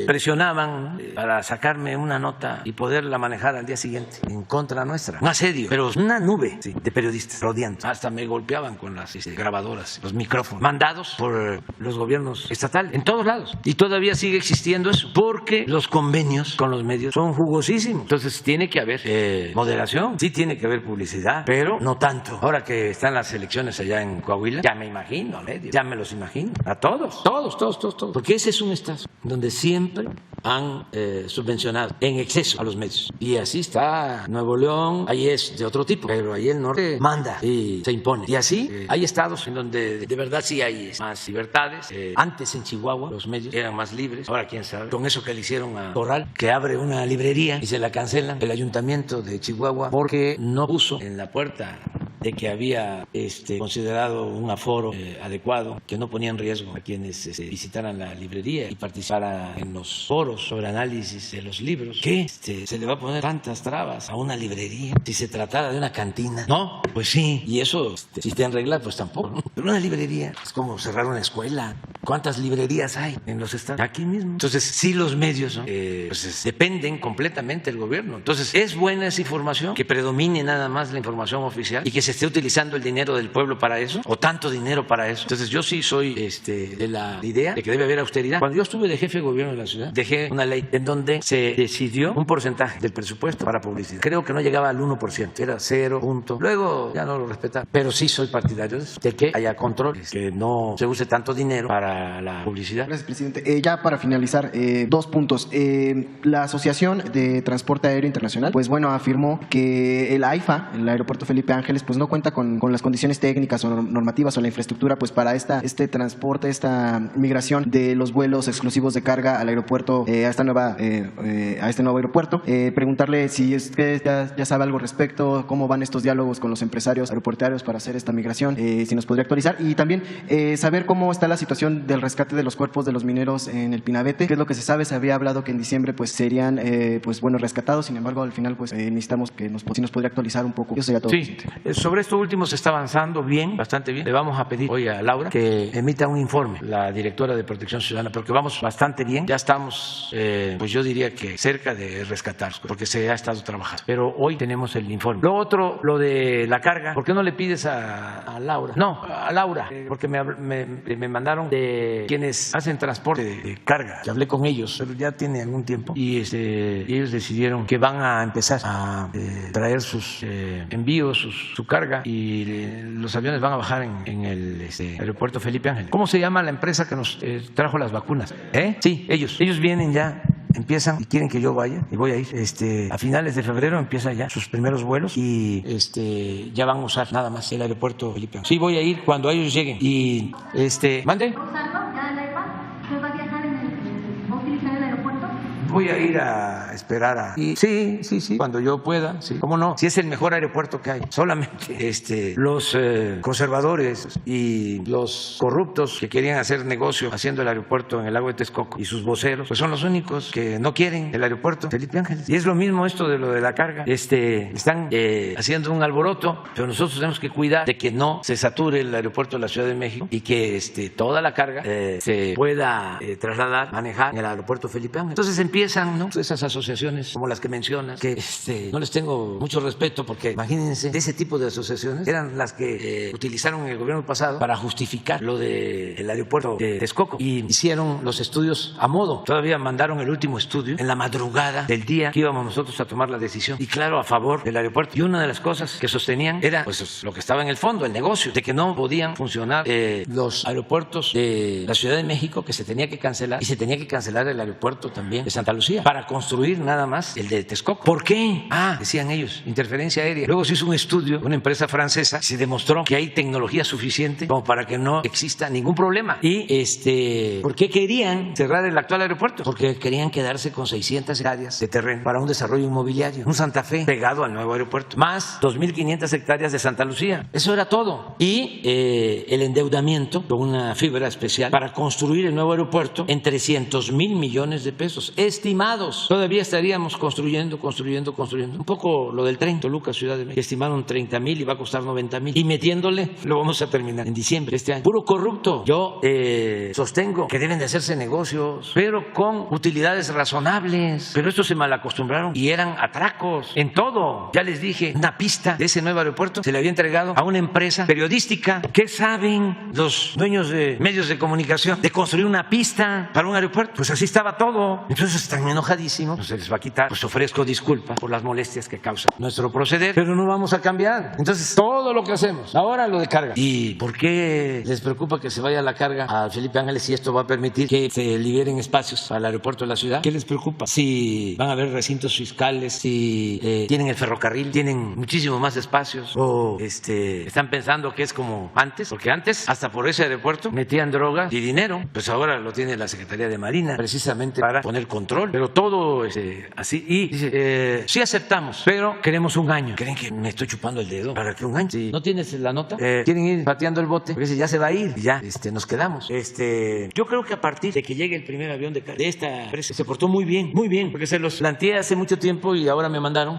presionaban para sacarme una nota y poderla manejar al día siguiente en contra nuestra. Un asedio, pero una nube de periodistas rodeando. Hasta me golpeaban con las grabadoras, los micrófonos, mandados por los gobiernos estatales, en todos lados. Y todavía sigue existiendo eso, porque los convenios con los medios son jugosísimos. Entonces tiene que haber moderación, sí tiene que haber publicidad, pero no tanto. Ahora que están las elecciones allá en Coahuila, ya me imagino medios, ya me los imagino, a todos, porque ese es un estado donde siempre han subvencionado en exceso a los medios. Y así está Nuevo León, ahí es de otro tipo, pero ahí el norte manda y se impone. Y así hay estados en donde de verdad sí hay más libertades. Antes en Chihuahua los medios eran más libres, ahora quién sabe. Con eso que le hicieron a Corral, que abre una librería y se la cancelan, el ayuntamiento de Chihuahua, porque no puso en la puerta de que había considerado un aforo adecuado, que no ponía en riesgo a quienes visitaran la librería y participaran en los foros sobre análisis de los libros. ¿Qué? ¿Se le va a poner tantas trabas a una librería si se tratara de una cantina? No, pues sí. Y eso, si está en regla, pues tampoco. Pero una librería es como cerrar una escuela. ¿Cuántas librerías hay en los estados? Aquí mismo. Entonces, sí, los medios, ¿no? Pues dependen completamente del gobierno. Entonces, es buena esa información, que predomine nada más la información oficial y que se esté utilizando el dinero del pueblo para eso, o tanto dinero para eso. Entonces, yo sí soy de la idea de que debe haber austeridad. Cuando yo estuve de jefe de gobierno de la ciudad, dejé una ley en donde se decidió un porcentaje del presupuesto para publicidad. Creo que no llegaba al 1%, era 0. Luego ya no lo respetaron. Pero sí soy partidario de que haya control, que no se use tanto dinero para la publicidad. Gracias, presidente. Ya para finalizar, 2 puntos. La Asociación de Transporte Aéreo Internacional, pues bueno, afirmó que el AIFA, el Aeropuerto Felipe Ángeles, pues no cuenta con las condiciones técnicas o normativas o la infraestructura pues para este transporte, esta migración de los vuelos exclusivos de carga al aeropuerto, a este nuevo aeropuerto. Preguntarle si es que ya sabe algo al respecto, cómo van estos diálogos con los empresarios aeroportuarios para hacer esta migración, si nos podría actualizar, y también saber cómo está la situación del rescate de los cuerpos de los mineros en el Pinabete. ¿Qué es lo que se sabe? Se había hablado que en diciembre pues serían rescatados, sin embargo al final pues necesitamos que si nos podría actualizar un poco. Eso sería todo. Sí, sobre esto último se está avanzando bien, bastante bien. Le vamos a pedir hoy a Laura que emita un informe, la directora de Protección Ciudadana, porque vamos bastante bien. Ya estamos, pues yo diría que cerca de rescatar, porque se ha estado trabajando. Pero hoy tenemos el informe. Lo otro, lo de la carga, ¿por qué no le pides a Laura? No, a Laura, porque me mandaron de quienes hacen transporte de carga. Que hablé con ellos, pero ya tiene algún tiempo. Y ellos decidieron que van a empezar a traer sus envíos, su carga, y los aviones van a bajar en el aeropuerto Felipe Ángeles. ¿Cómo se llama la empresa que nos trajo las vacunas? Sí, ellos vienen ya, empiezan y quieren que yo vaya, y voy a ir. A finales de febrero empiezan ya sus primeros vuelos y ya van a usar nada más el aeropuerto Felipe Ángeles. Sí, voy a ir cuando ellos lleguen. Y ¿mande? Voy a ir a esperar Sí, cuando yo pueda, sí. ¿Cómo no? Si es el mejor aeropuerto que hay. Solamente los conservadores y los corruptos que querían hacer negocio haciendo el aeropuerto en el lago de Texcoco y sus voceros, pues son los únicos que no quieren el aeropuerto Felipe Ángeles. Y es lo mismo esto de lo de la carga. Están haciendo un alboroto, pero nosotros tenemos que cuidar de que no se sature el aeropuerto de la Ciudad de México y que toda la carga se pueda trasladar, manejar en el aeropuerto Felipe Ángeles. Entonces empiezan, ¿no?, esas asociaciones como las que mencionas, que no les tengo mucho respeto, porque imagínense, de ese tipo de asociaciones eran las que utilizaron en el gobierno pasado para justificar lo del aeropuerto de Texcoco, y hicieron los estudios a modo. Todavía mandaron el último estudio en la madrugada del día que íbamos nosotros a tomar la decisión, y claro, a favor del aeropuerto. Y una de las cosas que sostenían era pues lo que estaba en el fondo, el negocio, de que no podían funcionar los aeropuertos de la Ciudad de México, que se tenía que cancelar, y se tenía que cancelar el aeropuerto también de Santa Lucía para construir nada más el de Texcoco. ¿Por qué? Decían ellos, interferencia aérea. Luego se hizo un estudio, una empresa francesa, se demostró que hay tecnología suficiente como para que no exista ningún problema. Y ¿por qué querían cerrar el actual aeropuerto? Porque querían quedarse con 600 hectáreas de terreno para un desarrollo inmobiliario, un Santa Fe pegado al nuevo aeropuerto, más 2.500 hectáreas de Santa Lucía. Eso era todo. Y el endeudamiento con una fibra especial para construir el nuevo aeropuerto en 300,000 millones de pesos estimados. Todavía estaríamos construyendo. Un poco lo del tren Toluca-Ciudad de México. Estimaron 30,000 y va a costar 90,000. Y metiéndole, lo vamos a terminar en diciembre de este año. Puro corrupto. Yo sostengo que deben de hacerse negocios, pero con utilidades razonables. Pero estos se malacostumbraron y eran atracos en todo. Ya les dije, una pista de ese nuevo aeropuerto se le había entregado a una empresa periodística. ¿Qué saben los dueños de medios de comunicación de construir una pista para un aeropuerto? Pues así estaba todo. Entonces están enojadísimos, no se les va a quitar. Pues ofrezco disculpas por las molestias que causa nuestro proceder, pero no vamos a cambiar. Entonces todo lo que hacemos, ahora lo de carga. ¿Y por qué les preocupa que se vaya la carga a Felipe Ángeles si esto va a permitir que se liberen espacios para el aeropuerto de la ciudad? ¿Qué les preocupa? Si van a haber recintos fiscales, si tienen el ferrocarril, tienen muchísimo más espacios, o están pensando que es como antes, porque antes hasta por ese aeropuerto metían droga y dinero, pues ahora lo tiene la Secretaría de Marina, precisamente para poner control control, pero todo así. Y dice, sí aceptamos, pero queremos un año. ¿Creen que me estoy chupando el dedo? ¿Para qué un año? Si no tienes la nota, quieren ir pateando el bote, porque ya se va a ir y ya nos quedamos. Yo creo que a partir de que llegue el primer avión de esta empresa, se portó muy bien, porque se los planteé hace mucho tiempo y ahora me mandaron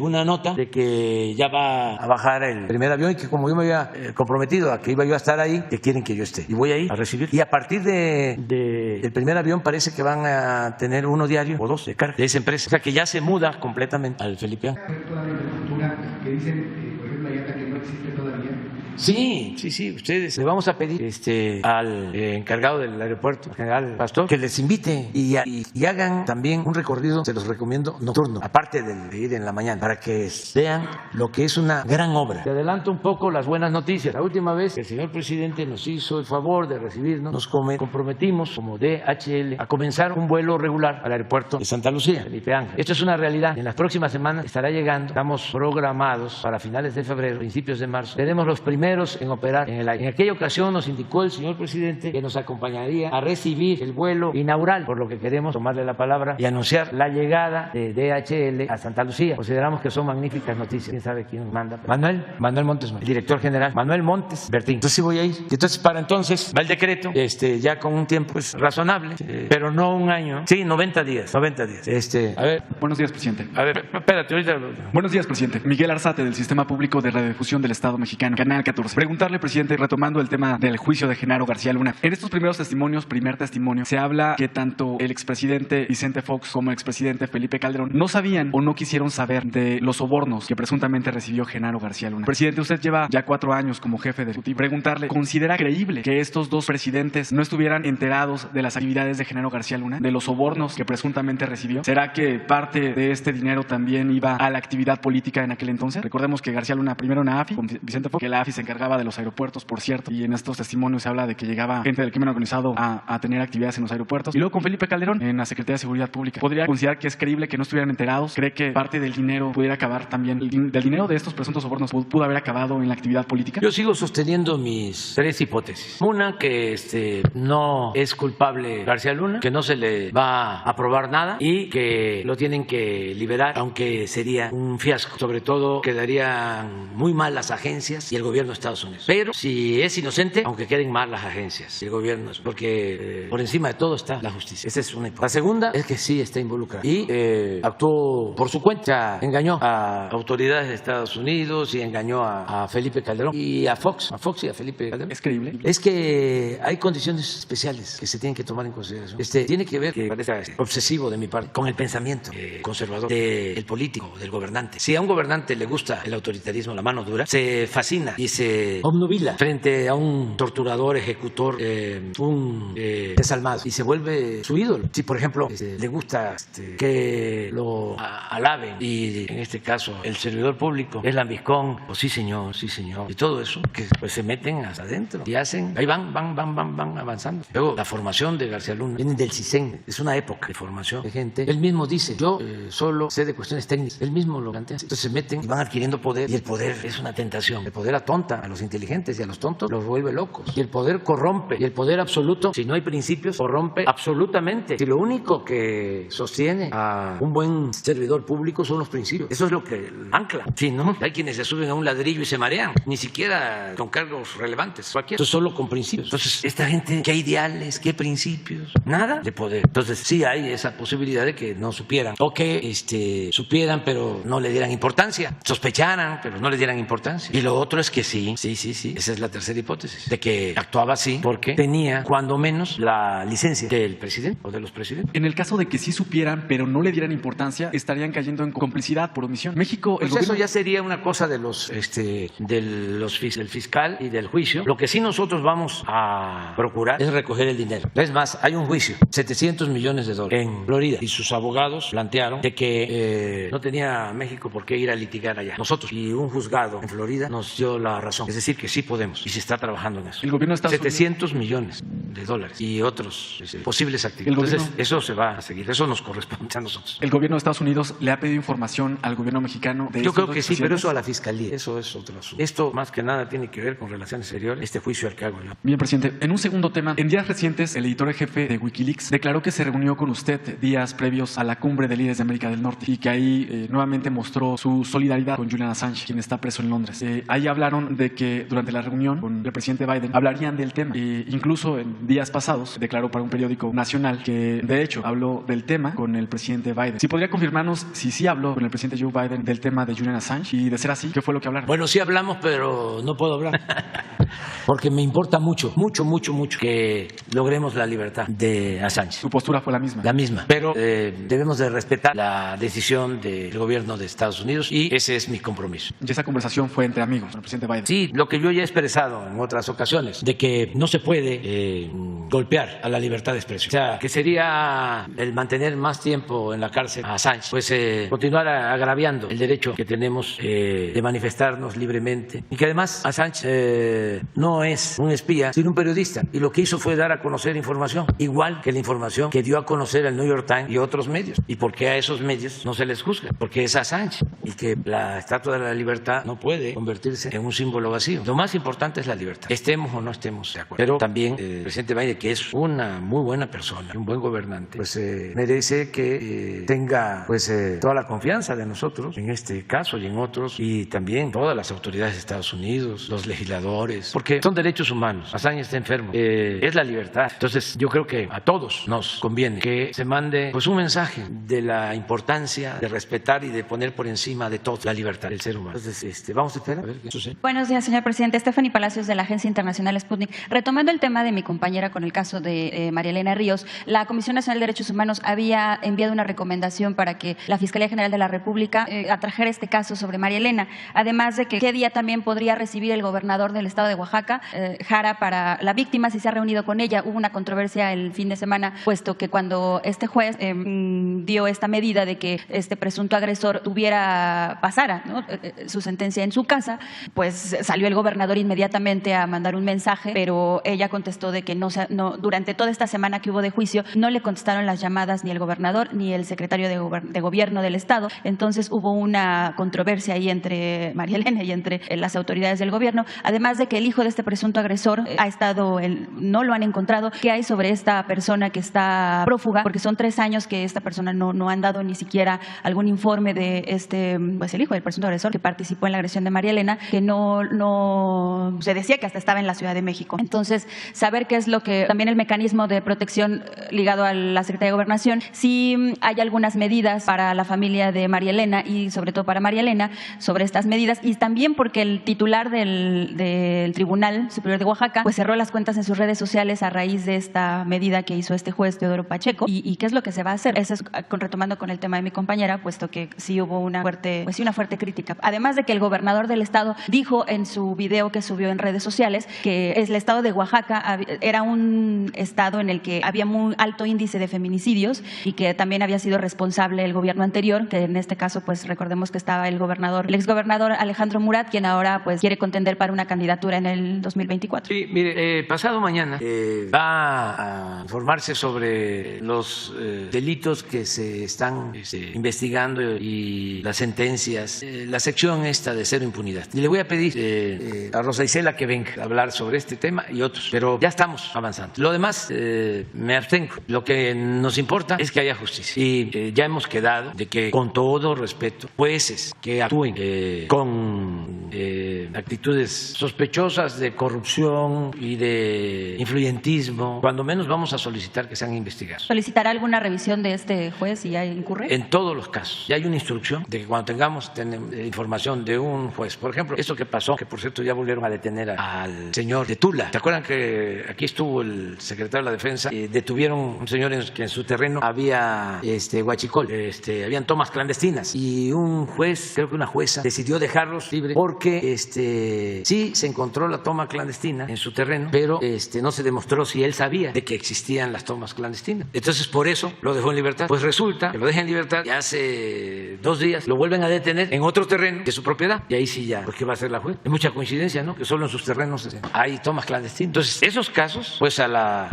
una nota de que ya va a bajar el primer avión y que como yo me había comprometido a que iba yo a estar ahí, que quieren que yo esté. Y voy a ir a recibir. Y a partir del primer avión parece que van a tener uno diario o dos de carga de esa empresa. O sea que ya se muda completamente al Felipe Ángeles. Que dicen, por ejemplo, IATA que no existe todavía. Sí, ustedes le vamos a pedir al encargado del aeropuerto, general Pastor, que les invite y hagan también un recorrido, se los recomiendo, nocturno, aparte de ir en la mañana, para que vean lo que es una gran obra. Te adelanto un poco las buenas noticias. La última vez que el señor presidente nos hizo el favor de recibirnos, nos comprometimos como DHL a comenzar un vuelo regular al aeropuerto de Santa Lucía, Felipe Ángeles. Esto es una realidad. En las próximas semanas estará llegando. Estamos programados para finales de febrero, principios de marzo. Tenemos los primeros en operar en el aire. En aquella ocasión nos indicó el señor presidente que nos acompañaría a recibir el vuelo inaugural, por lo que queremos tomarle la palabra y anunciar la llegada de DHL a Santa Lucía. Consideramos que son magníficas noticias. ¿Quién sabe quién manda? Manuel Montes, el director general. Manuel Montes Bertín. Entonces sí voy a ir. Entonces para entonces va el decreto, ya con un tiempo razonable, pero no un año. Sí, 90 días. A ver. Buenos días, presidente. A ver, espérate, ahorita. Buenos días, presidente. Miguel Arzate, del Sistema Público de Radiodifusión del Estado Mexicano, Canal 14. Preguntarle, presidente, retomando el tema del juicio de Genaro García Luna. En estos primeros testimonios, primer testimonio, se habla que tanto el expresidente Vicente Fox como el expresidente Felipe Calderón no sabían o no quisieron saber de los sobornos que presuntamente recibió Genaro García Luna. Presidente, usted lleva ya 4 años como jefe de Ejecutivo. Preguntarle, ¿considera creíble que estos dos presidentes no estuvieran enterados de las actividades de Genaro García Luna, de los sobornos que presuntamente recibió? ¿Será que parte de este dinero también iba a la actividad política en aquel entonces? Recordemos que García Luna primero en la AFI, con Vicente Fox, que la AFI se encargaba de los aeropuertos, por cierto, y en estos testimonios se habla de que llegaba gente del crimen organizado a tener actividades en los aeropuertos. Y luego con Felipe Calderón en la Secretaría de Seguridad Pública. ¿Podría considerar que es creíble que no estuvieran enterados? ¿Cree que parte del dinero pudiera acabar también, del dinero de estos presuntos sobornos pudo haber acabado en la actividad política? Yo sigo sosteniendo mis 3 hipótesis. Una, que no es culpable García Luna, que no se le va a aprobar nada y que lo tienen que liberar, aunque sería un fiasco. Sobre todo quedarían muy mal las agencias y el gobierno de Estados Unidos. Pero si es inocente, aunque queden mal las agencias y el gobierno, porque por encima de todo está la justicia. Esa es una hipótesis. La segunda es que sí está involucrado y actuó por su cuenta, engañó a autoridades de Estados Unidos y engañó a Felipe Calderón y a Fox y a Felipe Calderón. ¿Es creíble? Es que hay condiciones especiales que se tienen que tomar en consideración. Tiene que ver, que parece obsesivo de mi parte, con el pensamiento conservador del político, del gobernante. Si a un gobernante le gusta el autoritarismo, la mano dura, se fascina y se obnubila frente a un torturador, ejecutor, un desalmado, y se vuelve su ídolo. Si, por ejemplo, le gusta que lo alaben, y en este caso el servidor público es lambiscón, pues sí señor, y todo eso, que pues se meten hasta adentro y hacen, ahí van avanzando. Luego, la formación de García Luna viene del CISEN, es una época de formación de gente. Él mismo dice, yo solo sé de cuestiones técnicas, él mismo lo plantea. Entonces se meten y van adquiriendo poder, y el poder es una tentación. El poder atonta a los inteligentes y a los tontos los vuelve locos. Y el poder corrompe, y el poder absoluto, si no hay principios, corrompe absolutamente. Si lo único que sostiene a un buen servidor público son los principios, eso es lo que ancla. Si no, hay quienes se suben a un ladrillo y se marean, ni siquiera con cargos relevantes, cualquiera. Eso solo con principios. Entonces, esta gente, ¿qué ideales, qué principios? Nada de poder. Entonces, sí hay esa posibilidad de que no supieran, o que supieran pero no le dieran importancia, sospecharan pero no le dieran importancia. Y lo otro es que sí, esa es la tercera hipótesis, de que actuaba así porque tenía cuando menos la licencia del presidente o de los presidentes. En el caso de que sí supieran pero no le dieran importancia, estarían cayendo en complicidad por omisión. México, pues eso ya sería una cosa del fiscal y del juicio. Lo que sí nosotros vamos a procurar es recoger el dinero. Es más, hay un juicio, $700 millones en Florida, y sus abogados plantearon de que no tenía México por qué ir a litigar estar allá nosotros. Y un juzgado en Florida nos dio la razón. Es decir, que sí podemos y se está trabajando en eso. El gobierno de Estados 700 millones de dólares y otros posibles actividades. Entonces, eso se va a seguir. Eso nos corresponde a nosotros. ¿El gobierno de Estados Unidos le ha pedido información al gobierno mexicano de Yo estos creo dos que sí, pero presidentes? eso a la Fiscalía. Eso es otro asunto. Esto, más que nada, tiene que ver con relaciones exteriores. Este juicio al que hago yo. Bien, presidente. En un segundo tema, en días recientes, el editor jefe de Wikileaks declaró que se reunió con usted días previos a la cumbre de líderes de América del Norte y que ahí nuevamente mostró su solidaridad con Julian Assange, quien está preso en Londres. Ahí hablaron de que durante la reunión con el presidente Biden hablarían del tema. Incluso en días pasados declaró para un periódico nacional que, de hecho, habló del tema con el presidente Biden. Si podría confirmarnos si sí habló con el presidente Joe Biden del tema de Julian Assange y, de ser así, ¿qué fue lo que hablaron? Bueno, sí hablamos, pero no puedo hablar. Porque me importa mucho que logremos la libertad de Assange. Su postura fue la misma. La misma. Pero debemos de respetar la decisión del gobierno de Estados Unidos y ese es mi compromiso. Y esa conversación fue entre amigos con el presidente Biden. Sí, lo que yo ya he expresado en otras ocasiones, de que no se puede golpear a la libertad de expresión. O sea, que sería el mantener más tiempo en la cárcel a Assange, pues continuar agraviando el derecho que tenemos de manifestarnos libremente. Y que además Assange no es un espía, sino un periodista. Y lo que hizo fue dar a conocer información, igual que la información que dio a conocer el New York Times y otros medios. ¿Y por qué a esos medios no se les juzga? Porque es Assange y que la Estatua de la Libertad no puede convertirse en un símbolo vacío. Lo más importante es la libertad, estemos o no estemos de acuerdo. Pero también el presidente Biden, que es una muy buena persona, un buen gobernante, pues merece que tenga pues toda la confianza de nosotros en este caso y en otros, y también todas las autoridades de Estados Unidos, los legisladores, porque son derechos humanos. Assange está enfermo, es la libertad. Entonces yo creo que a todos nos conviene que se mande pues un mensaje de la importancia de respetar y de poner por encima de todo la libertad del ser humano. Entonces vamos a esperar a ver qué sucede. Buenos días, señor presidente. Stephanie Palacios, de la Agencia Internacional Sputnik. Retomando el tema de mi compañera con el caso de María Elena Ríos, la Comisión Nacional de Derechos Humanos había enviado una recomendación para que la Fiscalía General de la República atrajera este caso sobre María Elena, además de que qué día también podría recibir el gobernador del estado de Oaxaca, Jara, para la víctima, si se ha reunido con ella. Hubo una controversia el fin de semana, puesto que cuando este juez dio esta medida de que este presunto agresor pasara, ¿no?, su sentencia en su casa, pues salió el gobernador inmediatamente a mandar un mensaje, pero ella contestó de que no, durante toda esta semana que hubo de juicio no le contestaron las llamadas ni el gobernador ni el secretario de gobierno del estado. Entonces hubo una controversia ahí entre María Elena y entre las autoridades del gobierno, además de que el hijo de este presunto agresor no lo han encontrado. ¿Qué hay sobre esta persona que está prófuga? Porque son 3 años que esta persona no han dado ni siquiera algún informe de el hijo del presunto agresor que participó en la agresión de María Elena, que no se decía que hasta estaba en la Ciudad de México. Entonces, saber qué es lo que también el mecanismo de protección ligado a la Secretaría de Gobernación, si hay algunas medidas para la familia de María Elena y sobre todo para María Elena sobre estas medidas, y también porque el titular del Tribunal Superior de Oaxaca pues cerró las cuentas en sus redes sociales a raíz de esta medida que hizo este juez Teodoro Pacheco. ¿Y qué es lo que se va a hacer? Eso es retomando con el tema de mi compañera, puesto que sí hubo una fuerte crítica. Además de que el gobernador del estado dijo en su video que subió en redes sociales que el estado de Oaxaca era un estado en el que había muy alto índice de feminicidios y que también había sido responsable el gobierno anterior, que en este caso pues recordemos que estaba el exgobernador Alejandro Murat, quien ahora pues quiere contender para una candidatura en el 2024. Sí, mire, pasado mañana va a informarse sobre los delitos que se están investigando y las sentencias, la sección esta de cero impunidad. Y le voy a pedir a Rosa Isela que venga a hablar sobre este tema y otros, pero ya estamos avanzando. Lo demás me abstengo. Lo que nos importa es que haya justicia y ya hemos quedado de que, con todo respeto, jueces que actúen con actitudes sospechosas de corrupción y de influyentismo, cuando menos vamos a solicitar que sean investigados. ¿Solicitará alguna revisión de este juez si ya incurre? En todos los casos. Ya hay una instrucción de que cuando tengamos información de un juez, por ejemplo, esto que pasó, que por cierto ya volvieron a detener al señor de Tula. ¿Se acuerdan que aquí estuvo el secretario de la Defensa? Detuvieron un señor que en su terreno había huachicol, habían tomas clandestinas, y un juez, creo que una jueza, decidió dejarlos libres porque porque sí se encontró la toma clandestina en su terreno, pero no se demostró si él sabía de que existían las tomas clandestinas. Entonces, por eso lo dejó en libertad. Pues resulta que lo deja en libertad y hace 2 días lo vuelven a detener en otro terreno de su propiedad. Y ahí sí ya, pues ¿qué va a hacer la juez? Es mucha coincidencia, ¿no? Que solo en sus terrenos hay tomas clandestinas. Entonces, esos casos, pues a la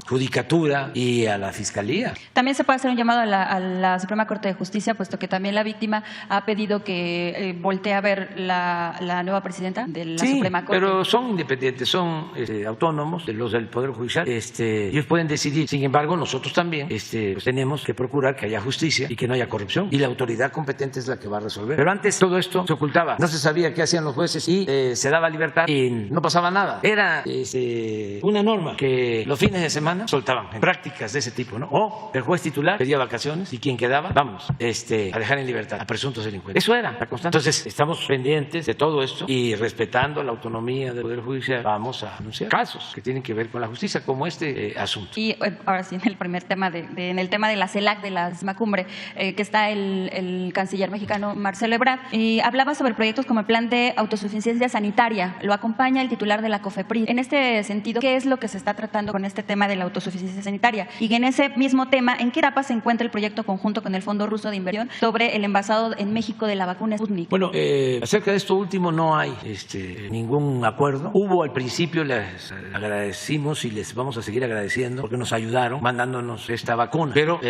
judicatura y a la fiscalía. También se puede hacer un llamado a la Suprema Corte de Justicia, puesto que también la víctima ha pedido que voltee a ver la nueva presidenta de la Suprema Corte. Pero son independientes, son autónomos, los del Poder Judicial. Ellos pueden decidir. Sin embargo, nosotros también pues tenemos que procurar que haya justicia y que no haya corrupción. Y la autoridad competente es la que va a resolver. Pero antes todo esto se ocultaba. No se sabía qué hacían los jueces y se daba libertad y no pasaba nada. Era una norma que los fines de semana soltaban en prácticas de ese tipo, ¿no? O el juez titular pedía vacaciones y quien quedaba, vamos, a dejar en libertad a presuntos delincuentes. Eso era la constante. Entonces, estamos pendientes de todo esto y respetando la autonomía del Poder Judicial, vamos a anunciar casos que tienen que ver con la justicia, como este asunto. Y ahora sí, en el primer tema, en el tema de la CELAC, de la cumbre, que está el canciller mexicano Marcelo Ebrard, y hablaba sobre proyectos como el plan de autosuficiencia sanitaria. Lo acompaña el titular de la COFEPRIS. En este sentido, ¿qué es lo que se está tratando con este tema de la autosuficiencia sanitaria? Y en ese mismo tema, ¿en qué etapa se encuentra el proyecto conjunto con el Fondo Ruso de Inversión sobre el envasado en México de la vacuna Sputnik? Bueno, acerca de esto último no hay ningún acuerdo. Hubo al principio, les agradecimos y les vamos a seguir agradeciendo porque nos ayudaron mandándonos esta vacuna, pero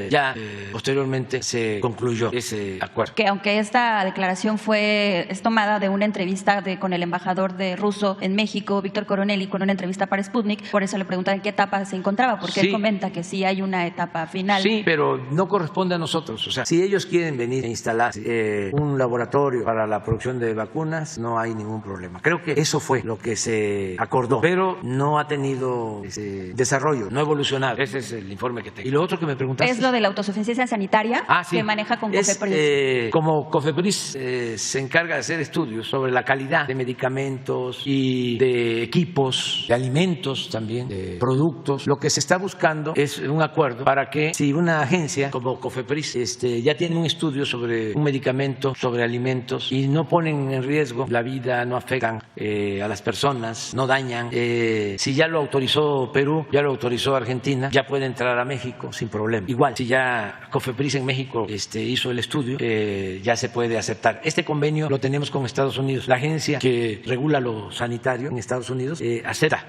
ya posteriormente se concluyó ese acuerdo. Que aunque esta declaración es tomada de una entrevista con el embajador ruso en México, Víctor Coronelli, con una entrevista para Sputnik, por eso le preguntaba en qué etapa se encontraba, porque él comenta que sí hay una etapa final. Sí, pero no corresponde a nosotros. O sea, si ellos quieren venir a instalar un laboratorio para la producción de vacunas, no hay ningún problema. Creo que eso fue lo que se acordó, pero no ha tenido desarrollo, no ha evolucionado. Ese es el informe que tengo. Y lo otro que me preguntaste es lo de la autosuficiencia sanitaria que maneja con COFEPRIS. Como COFEPRIS se encarga de hacer estudios sobre la calidad de medicamentos y de equipos, de alimentos también, de productos, lo que se está buscando es un acuerdo para que si una agencia como COFEPRIS ya tiene un estudio sobre un medicamento, sobre alimentos y no ponen en riesgo la vida, no afectan a las personas, no dañan, si ya lo autorizó Perú, ya lo autorizó Argentina, ya puede entrar a México sin problema. Igual, si ya COFEPRIS en México hizo el estudio, ya se puede aceptar. Este convenio lo tenemos con Estados Unidos. La agencia que regula lo sanitario en Estados Unidos acepta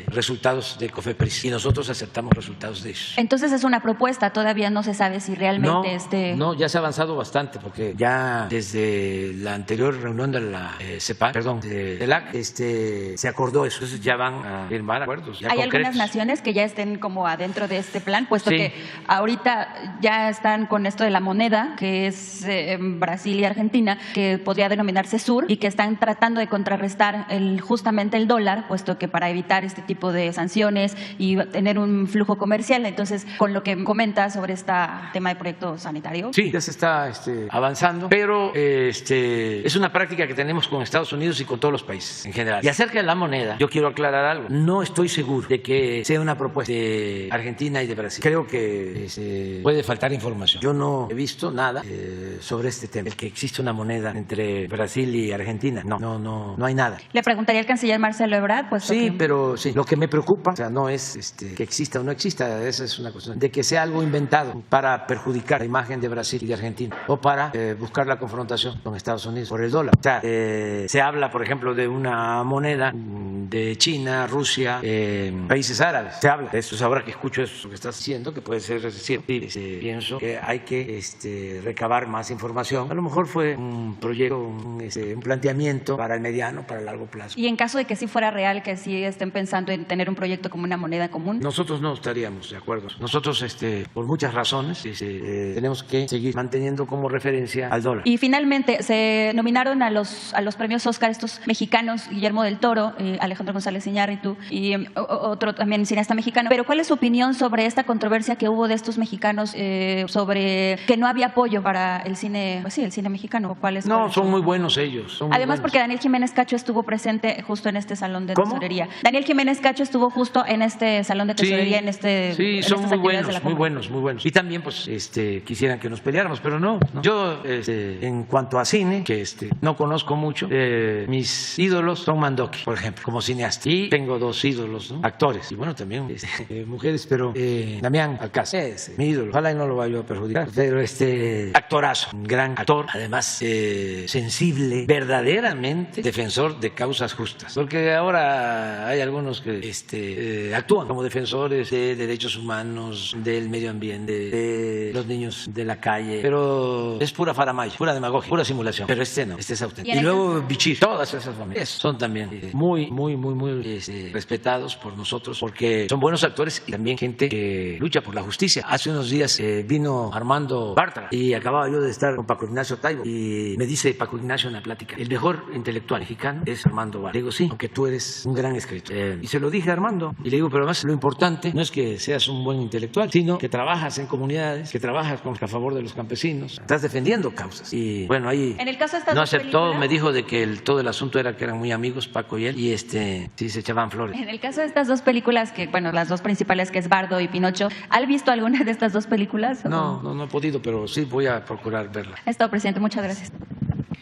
resultados de COFEPRIS y nosotros aceptamos resultados de ellos. Entonces es una propuesta, todavía no se sabe si realmente No, ya se ha avanzado bastante porque ya desde la anterior reunión de la CEPAC, de CELAC, se acordó eso. Entonces ya van a firmar acuerdos. ¿Hay algunas naciones que ya estén como adentro de este plan? Puesto que ahorita ya están con esto de la moneda, que es Brasil y Argentina, que podría denominarse sur, y que están tratando de contrarrestar justamente el dólar, puesto que para evitar este tipo de sanciones y tener un flujo comercial. Entonces, con lo que comenta sobre este tema de proyecto sanitario. Sí, ya se está avanzando, pero es una práctica que tenemos con Estados Unidos y con todos los países en general. Y acerca de la moneda, yo quiero aclarar algo. No estoy seguro de que sea una propuesta de Argentina y de Brasil. Creo que puede faltar información. Yo no he visto nada sobre este tema, el que existe una moneda entre Brasil y Argentina. No hay nada. Le preguntaría al canciller Marcelo Ebrard, pues. Sí, pero lo que me preocupa, o sea, no es que exista o no exista, esa es una cuestión de que sea algo inventado para perjudicar la imagen de Brasil y de Argentina o para buscar la confrontación con Estados Unidos por el dólar. O sea, se habla, por ejemplo, de una moneda de China, Rusia, países árabes. Se habla de eso. Ahora que escucho eso que estás diciendo, que puede ser cierto, pienso que hay que recabar más información. A lo mejor fue un proyecto, un planteamiento para el mediano, para el largo plazo. Y en caso de que sí fuera real, que sí estén pensando en tener un proyecto como una moneda común. Nosotros no estaríamos de acuerdo. Nosotros, por muchas razones, tenemos que seguir manteniendo como referencia al dólar. Y finalmente, se nominaron a los premios Oscar estos mexicanos, Guillermo del Toro, Alejandro González Iñárritu y otro también cineasta mexicano. Pero ¿cuál es su opinión sobre esta controversia que hubo de estos mexicanos sobre que no había apoyo para el cine, pues sí, el cine mexicano? No, son muy buenos ellos. Además, porque Daniel Jiménez Cacho estuvo presente justo en este salón de tesorería. Daniel Jiménez Cacho estuvo justo en este salón de tesorería, Sí, son muy buenos, muy buenos. Y también, pues, quisieran que nos peleáramos, pero no. Yo, en cuanto a cine, que no conozco mucho. Mis ídolos son Mandoki, por ejemplo, como cineasta. Y tengo 2 ídolos, ¿no? Actores. Y bueno, también mujeres, pero Damián Alcázar es mi ídolo. Ojalá y no lo vaya a perjudicar. Pero actorazo, un gran actor, además sensible, verdaderamente defensor de causas justas. Porque ahora hay algunos que actúan como defensores de derechos humanos, del medio ambiente, de los niños de la calle, pero es pura faramaya, pura demagogia, pura simulación. Pero no, es auténtico. Y luego Bichir, todas esas familias son también muy respetados por nosotros, porque son buenos actores y también gente que lucha por la justicia. Hace unos días vino Armando Bartra y acababa yo de estar con Paco Ignacio Taibo y me dice Paco Ignacio en la plática: el mejor intelectual mexicano es Armando Bartra. Le digo, sí, aunque tú eres un gran escritor. Y se lo dije a Armando y le digo, pero además lo importante no es que seas un buen intelectual, sino que trabajas en comunidades, que trabajas a favor de los campesinos, estás defendiendo causas. Y bueno, ahí en el caso de estas no dos aceptó, películas, me dijo de que todo el asunto era que eran muy amigos, Paco y él, y sí se echaban flores. En el caso de estas 2 películas, que bueno, las 2 principales, que es Bardo y Pinocho, ¿has visto alguna de estas 2 películas? No he podido, pero sí voy a procurar verla. Estado, presidente, muchas gracias.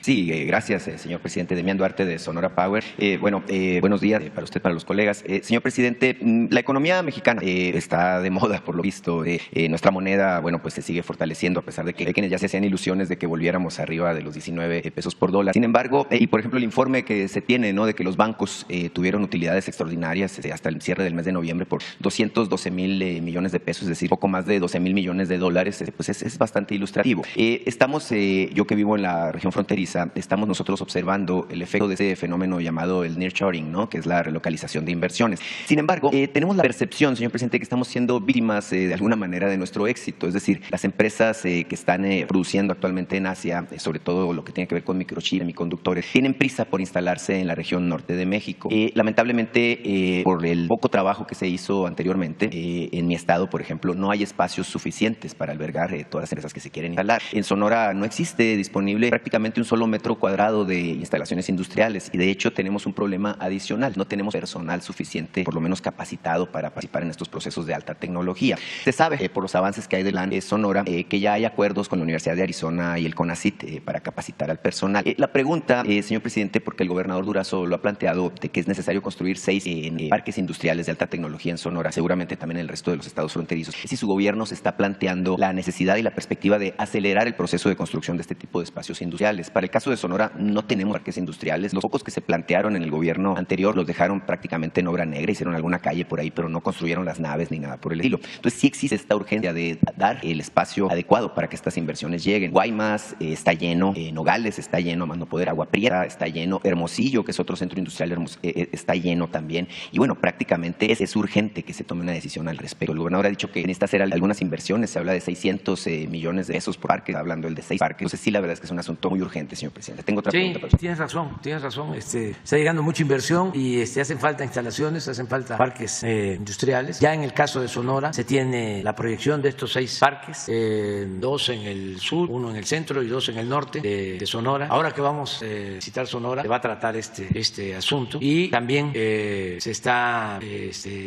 Sí, gracias, señor presidente. Demián Duarte, de Sonora Power. Buenos días para usted, para los colegas. Señor presidente, la economía mexicana está de moda, por lo visto. Nuestra moneda, pues se sigue fortaleciendo, a pesar de que hay quienes ya se hacían ilusiones de que volviéramos arriba de los 19 pesos por dólar. Sin embargo, y por ejemplo, el informe que se tiene, ¿no?, de que los bancos tuvieron utilidades extraordinarias hasta el cierre del mes de noviembre por 212,000 millones de pesos, es decir, poco más de 12,000 millones de dólares, pues es bastante ilustrativo. Yo que vivo en la región fronteriza, estamos nosotros observando el efecto de ese fenómeno llamado el nearshoring, ¿no?, que es la relocalización de inversiones. Sin embargo, tenemos la percepción, señor presidente, que estamos siendo víctimas de alguna manera de nuestro éxito. Es decir, las empresas que están produciendo actualmente en Asia, sobre todo lo que tiene que ver con microchips, semiconductores, tienen prisa por instalarse en la región norte de México. Lamentablemente, por el poco trabajo que se hizo anteriormente, en mi estado, por ejemplo, no hay espacios suficientes para albergar todas las empresas que se quieren instalar. En Sonora no existe disponible prácticamente un solo metro cuadrado de instalaciones industriales y de hecho tenemos un problema adicional. No tenemos personal suficiente, por lo menos capacitado, para participar en estos procesos de alta tecnología. Se sabe por los avances que hay de la Sonora que ya hay acuerdos con la Universidad de Arizona y el CONACYT para capacitar al personal. La pregunta, señor presidente, porque el gobernador Durazo lo ha planteado, de que es necesario construir 6 parques industriales de alta tecnología en Sonora, seguramente también en el resto de los estados fronterizos. Si su gobierno se está planteando la necesidad y la perspectiva de acelerar el proceso de construcción de este tipo de espacios industriales. Para el caso de Sonora no tenemos parques industriales. Los pocos que se plantearon en el gobierno anterior los dejaron prácticamente en obra negra, hicieron alguna calle por ahí, pero no construyeron las naves ni nada por el estilo. Entonces sí existe esta urgencia de dar el espacio adecuado para que estas inversiones lleguen. Guaymas está lleno, Nogales está lleno, más no poder, Agua Prieta está lleno, Hermosillo, que es otro centro industrial, está lleno también. Y bueno, prácticamente es urgente que se tome una decisión al respecto. El gobernador ha dicho que necesita hacer algunas inversiones, se habla de 600 millones de pesos por parque, hablando el de 6 parques. Entonces sí, la verdad es que es un asunto muy urgente, señor presidente. Tengo otra pregunta para usted. Tienes razón. Está llegando mucha inversión y hacen falta instalaciones, hacen falta parques industriales. Ya en el caso de Sonora se tiene la proyección de estos 6 parques, 2 en el sur, 1 en el centro y 2 en el norte de Sonora. Ahora que vamos a visitar Sonora, se va a tratar este asunto y también se está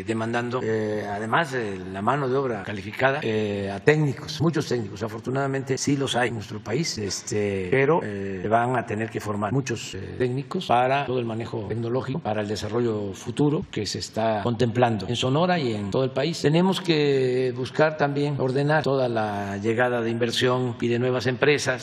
demandando, además de la mano de obra calificada, a técnicos, muchos técnicos. Afortunadamente sí los hay en nuestro país, pero van a tener que formar muchos técnicos para todo el manejo tecnológico, para el desarrollo futuro que se está contemplando en Sonora y en todo el país. Tenemos que buscar también ordenar toda la llegada de inversión y de nuevas empresas,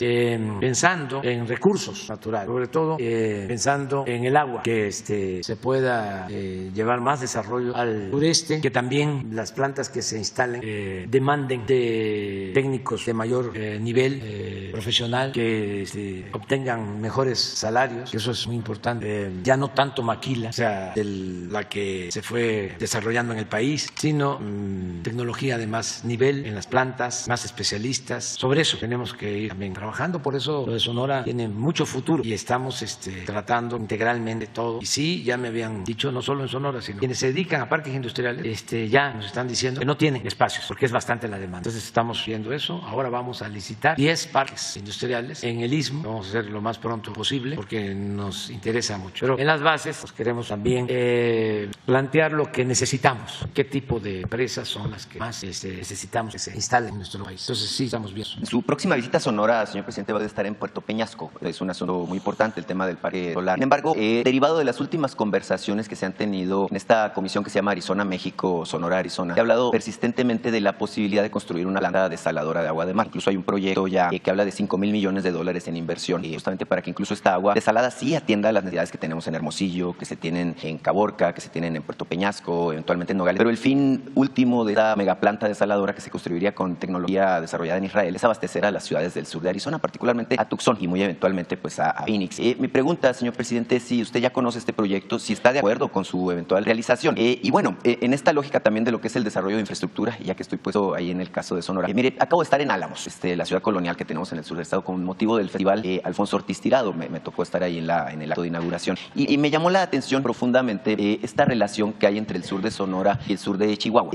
pensando en recursos naturales, sobre todo pensando en el agua, que se pueda llevar más desarrollo al sureste, que también las plantas que se instalen demanden de técnicos de mayor nivel profesional, que obtengan mejores salarios, que eso es muy importante. Ya no tanto maquila, o sea, la que se fue desarrollando en el país, sino tecnología de más nivel en las plantas, más especialistas. Sobre eso tenemos que ir también trabajando. Por eso lo de Sonora tiene mucho futuro y estamos tratando integralmente todo. Y sí, ya me habían dicho, no solo en Sonora, sino quienes se dedican a parques industriales, ya nos están diciendo que no tienen espacios porque es bastante la demanda. Entonces estamos viendo eso. Ahora vamos a licitar 10 parques industriales en el Istmo. Vamos a conocer lo más pronto posible porque nos interesa mucho. Pero en las bases pues, queremos también plantear lo que necesitamos, qué tipo de empresas son las que más necesitamos que se instalen en nuestro país. Entonces sí, estamos bien. Su próxima visita a Sonora, señor presidente, va a estar en Puerto Peñasco. Es un asunto muy importante el tema del parque solar. Sin embargo, derivado de las últimas conversaciones que se han tenido en esta comisión que se llama Arizona-México, Sonora-Arizona, se ha hablado persistentemente de la posibilidad de construir una planta desaladora de agua de mar. Incluso hay un proyecto ya que habla de $5,000 millones en inversión, justamente para que incluso esta agua desalada sí atienda a las necesidades que tenemos en Hermosillo, que se tienen en Caborca, que se tienen en Puerto Peñasco, eventualmente en Nogales. Pero el fin último de esta megaplanta desaladora que se construiría con tecnología desarrollada en Israel es abastecer a las ciudades del sur de Arizona, particularmente a Tucson y muy eventualmente pues a Phoenix. Mi pregunta, señor presidente, es si usted ya conoce este proyecto, si está de acuerdo con su eventual realización. Y bueno, en esta lógica también de lo que es el desarrollo de infraestructura, ya que estoy puesto ahí en el caso de Sonora. Mire, acabo de estar en Álamos, la ciudad colonial que tenemos en el sur del estado, con motivo del festival Alfonso Ortiz Tirado. Me tocó estar ahí en el acto de inauguración. Y me llamó la atención profundamente esta relación que hay entre el sur de Sonora y el sur de Chihuahua.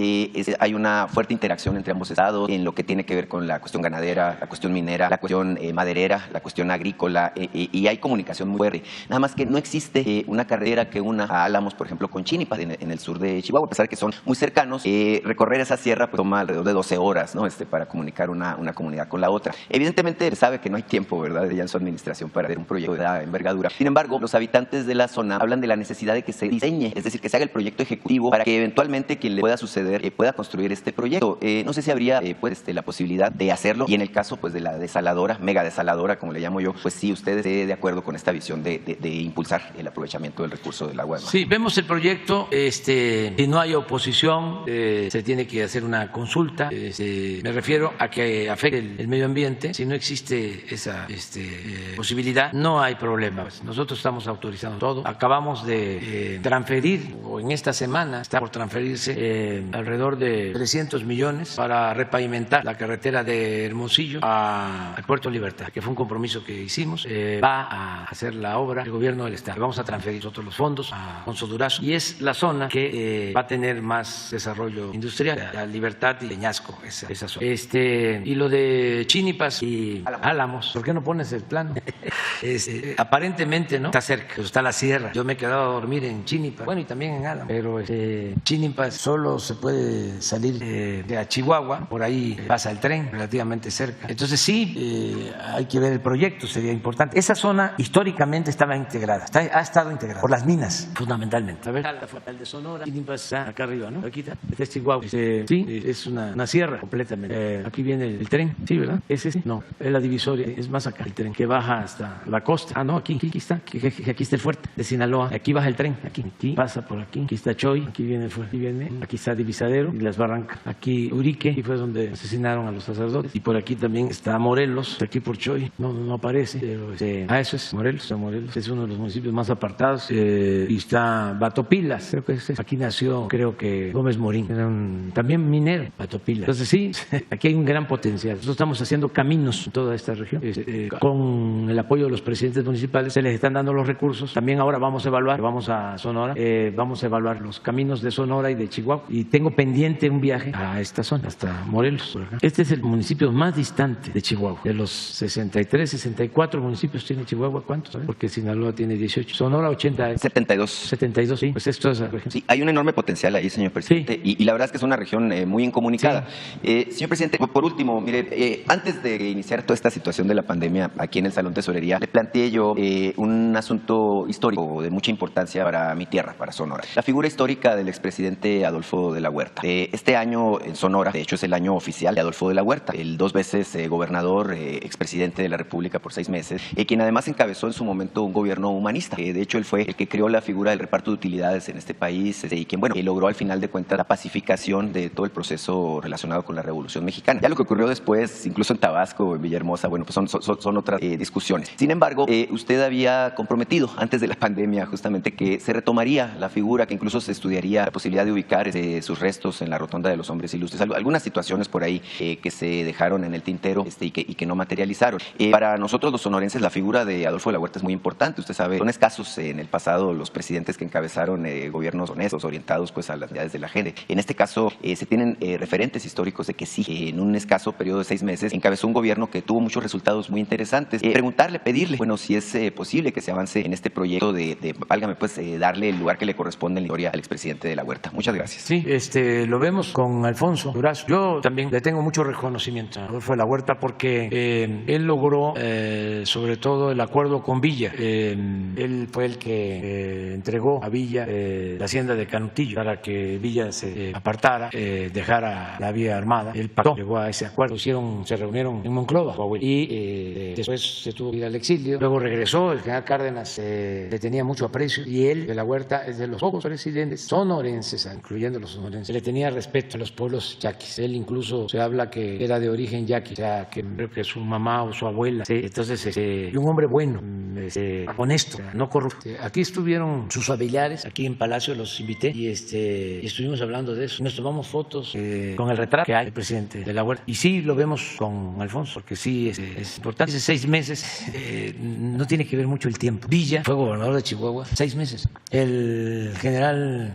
Hay una fuerte interacción entre ambos estados en lo que tiene que ver con la cuestión ganadera, la cuestión minera, la cuestión maderera, la cuestión agrícola, y hay comunicación muy fuerte. Nada más que no existe una carretera que una a Álamos, por ejemplo, con Chínipas, en el sur de Chihuahua, a pesar de que son muy cercanos. Recorrer esa sierra pues, toma alrededor de 12 horas, ¿no? Para comunicar una comunidad con la otra. Evidentemente sabe que no hay tiempo, ¿verdad?, ya en su administración para hacer un proyecto de envergadura. Sin embargo, los habitantes de la zona hablan de la necesidad de que se diseñe, es decir, que se haga el proyecto ejecutivo para que eventualmente quien le pueda suceder pueda construir este proyecto. No sé si habría la posibilidad de hacerlo, y en el caso pues de la desaladora, mega desaladora, como le llamo yo, pues sí, usted esté de acuerdo con esta visión de impulsar el aprovechamiento del recurso del agua de mar. Sí, vemos el proyecto, si no hay oposición, se tiene que hacer una consulta, me refiero a que afecte el medio ambiente. Si no existe esa posibilidad, no hay problema. Nosotros estamos autorizando todo. Acabamos de transferir, o en esta semana está por transferirse alrededor de 300 millones para repavimentar la carretera de Hermosillo al Puerto Libertad, que fue un compromiso que hicimos. Va a hacer la obra el gobierno del estado. Vamos a transferir nosotros los fondos a Alfonso Durazo, y es la zona que va a tener más desarrollo industrial, la Libertad y Peñasco, esa zona. Y lo de Chínipas y Álamos, ¿por qué no pones el plan? Aparentemente no está cerca, pero está la sierra. Yo me he quedado a dormir en Chínipas, bueno, y también en Álamos, pero Chínipas solo se puede salir de Chihuahua, por ahí pasa el tren relativamente cerca. Entonces sí, hay que ver el proyecto, sería importante. Esa zona históricamente estaba integrada, ha estado integrada por las minas, fundamentalmente. A ver, el de Sonora, Chínipas está acá arriba, ¿no? Aquí está, este es Chihuahua. Sí, es una sierra completamente. Aquí viene el tren, ¿sí, verdad? ¿Es ese? No, es la divisoria, es más acá el tren, que baja hasta la costa. Ah, no, aquí está, aquí está el fuerte de Sinaloa. Aquí baja el tren, aquí pasa por aquí está Choy, aquí viene el fuerte, aquí está Divisadero y Las Barrancas. Aquí Urique, y fue donde asesinaron a los sacerdotes. Y por aquí también está Morelos, aquí por Choy, no aparece, pero eso es Morelos. Morelos es uno de los municipios más apartados. Y está Batopilas, creo que es. Aquí nació, creo que Gómez Morín, era también minero, Batopilas. Entonces sí, aquí hay un gran potencial. Nosotros estamos haciendo caminos en toda esta región. Con el apoyo de los presidentes municipales se les están dando los recursos. También ahora vamos a Sonora, vamos a evaluar los caminos de Sonora y de Chihuahua. Y tengo pendiente un viaje a esta zona, hasta Morelos, por acá. Este es el municipio más distante de Chihuahua. De los 63, 64 municipios tiene Chihuahua, ¿cuántos? Porque Sinaloa tiene 18. Sonora 80. 72, sí. Pues esto es la región. Sí, hay un enorme potencial ahí, señor presidente. Sí. Y la verdad es que es una región muy incomunicada. Sí. Señor presidente, por último, mire, antes de iniciar toda esta situación de la pandemia, aquí en el Salón Tesorería, le planteé yo un asunto histórico de mucha importancia para mi tierra, para Sonora. La figura histórica del expresidente Adolfo de la Huerta. Este año en Sonora, de hecho, es el año oficial de Adolfo de la Huerta, el 2 veces gobernador, expresidente de la República por 6 meses, quien además encabezó en su momento un gobierno humanista. De hecho, él fue el que creó la figura del reparto de utilidades en este país, y quien, logró al final de cuentas la pacificación de todo el proceso relacionado con la Revolución Mexicana. Ya lo que ocurrió después, incluso en Tabasco, en Villahermosa, pues son otras discusiones. Sin embargo, usted había comprometido antes de la pandemia justamente que se retomaría la figura, que incluso se estudiaría la posibilidad de ubicar sus restos en la Rotonda de los Hombres Ilustres. Algunas situaciones por ahí que se dejaron en el tintero y que no materializaron. Para nosotros los sonorenses la figura de Adolfo de la Huerta es muy importante. Usted sabe, son escasos en el pasado los presidentes que encabezaron gobiernos honestos, orientados pues a las necesidades de la gente. En este caso se tienen referentes históricos de que sí, en un escaso periodo de 6 meses encabezó un gobierno que tuvo muchos resultados muy interesantes. preguntarle, pedirle, bueno, si es posible que se avance en este proyecto válgame, pues, darle el lugar que le corresponde en la historia al expresidente de la Huerta. Muchas gracias. Sí, lo vemos con Alfonso Durazo. Yo también le tengo mucho reconocimiento a Adolfo de la Huerta porque él logró, sobre todo, el acuerdo con Villa. Él fue el que entregó a Villa la hacienda de Canutillo para que Villa se apartara, dejara la vía armada. Él pactó, llegó a ese acuerdo, se reunieron en Monclova, Coahuila, y después se tuvo que ir al exilio. Luego regresó, el general Cárdenas le tenía mucho aprecio y él, de la Huerta, es de los pocos presidentes sonorenses, incluyendo los sonorenses, le tenía respeto a los pueblos yaquis. Él incluso se habla que era de origen yaqui, o sea, que creo que su mamá o su abuela. ¿Sí? Entonces, y un hombre bueno, honesto, no corrupto. Aquí estuvieron sus familiares, aquí en Palacio los invité y estuvimos hablando de eso. Nos tomamos fotos con el retrato que hay del presidente de la Huerta. Y sí lo vemos con Alfonso, porque sí es importante. Hace 6 meses, no tiene que ver mucho el tiempo. Villa fue gobernador de Chihuahua 6 meses. El general,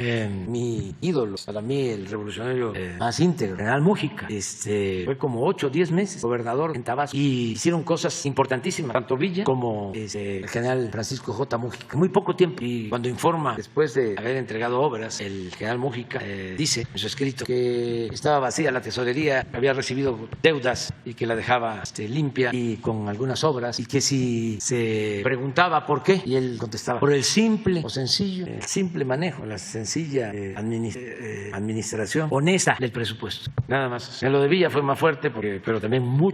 mi ídolo, para mí el revolucionario más íntegro, general Mújica, fue como 8 o 10 meses gobernador en Tabasco y hicieron cosas importantísimas, tanto Villa como el general Francisco J. Mújica. Muy poco tiempo, y cuando informa, después de haber entregado obras, el general Mújica dice en su escrito que estaba vacía la tesorería, había recibido deudas y que la dejaba limpia y con algunas obras, y que si se preguntaba por qué, y él contestaba por el simple o sencillo, el simple manejo, la sencilla administración honesta del presupuesto. Nada más. En lo de Villa fue más fuerte, pero también muy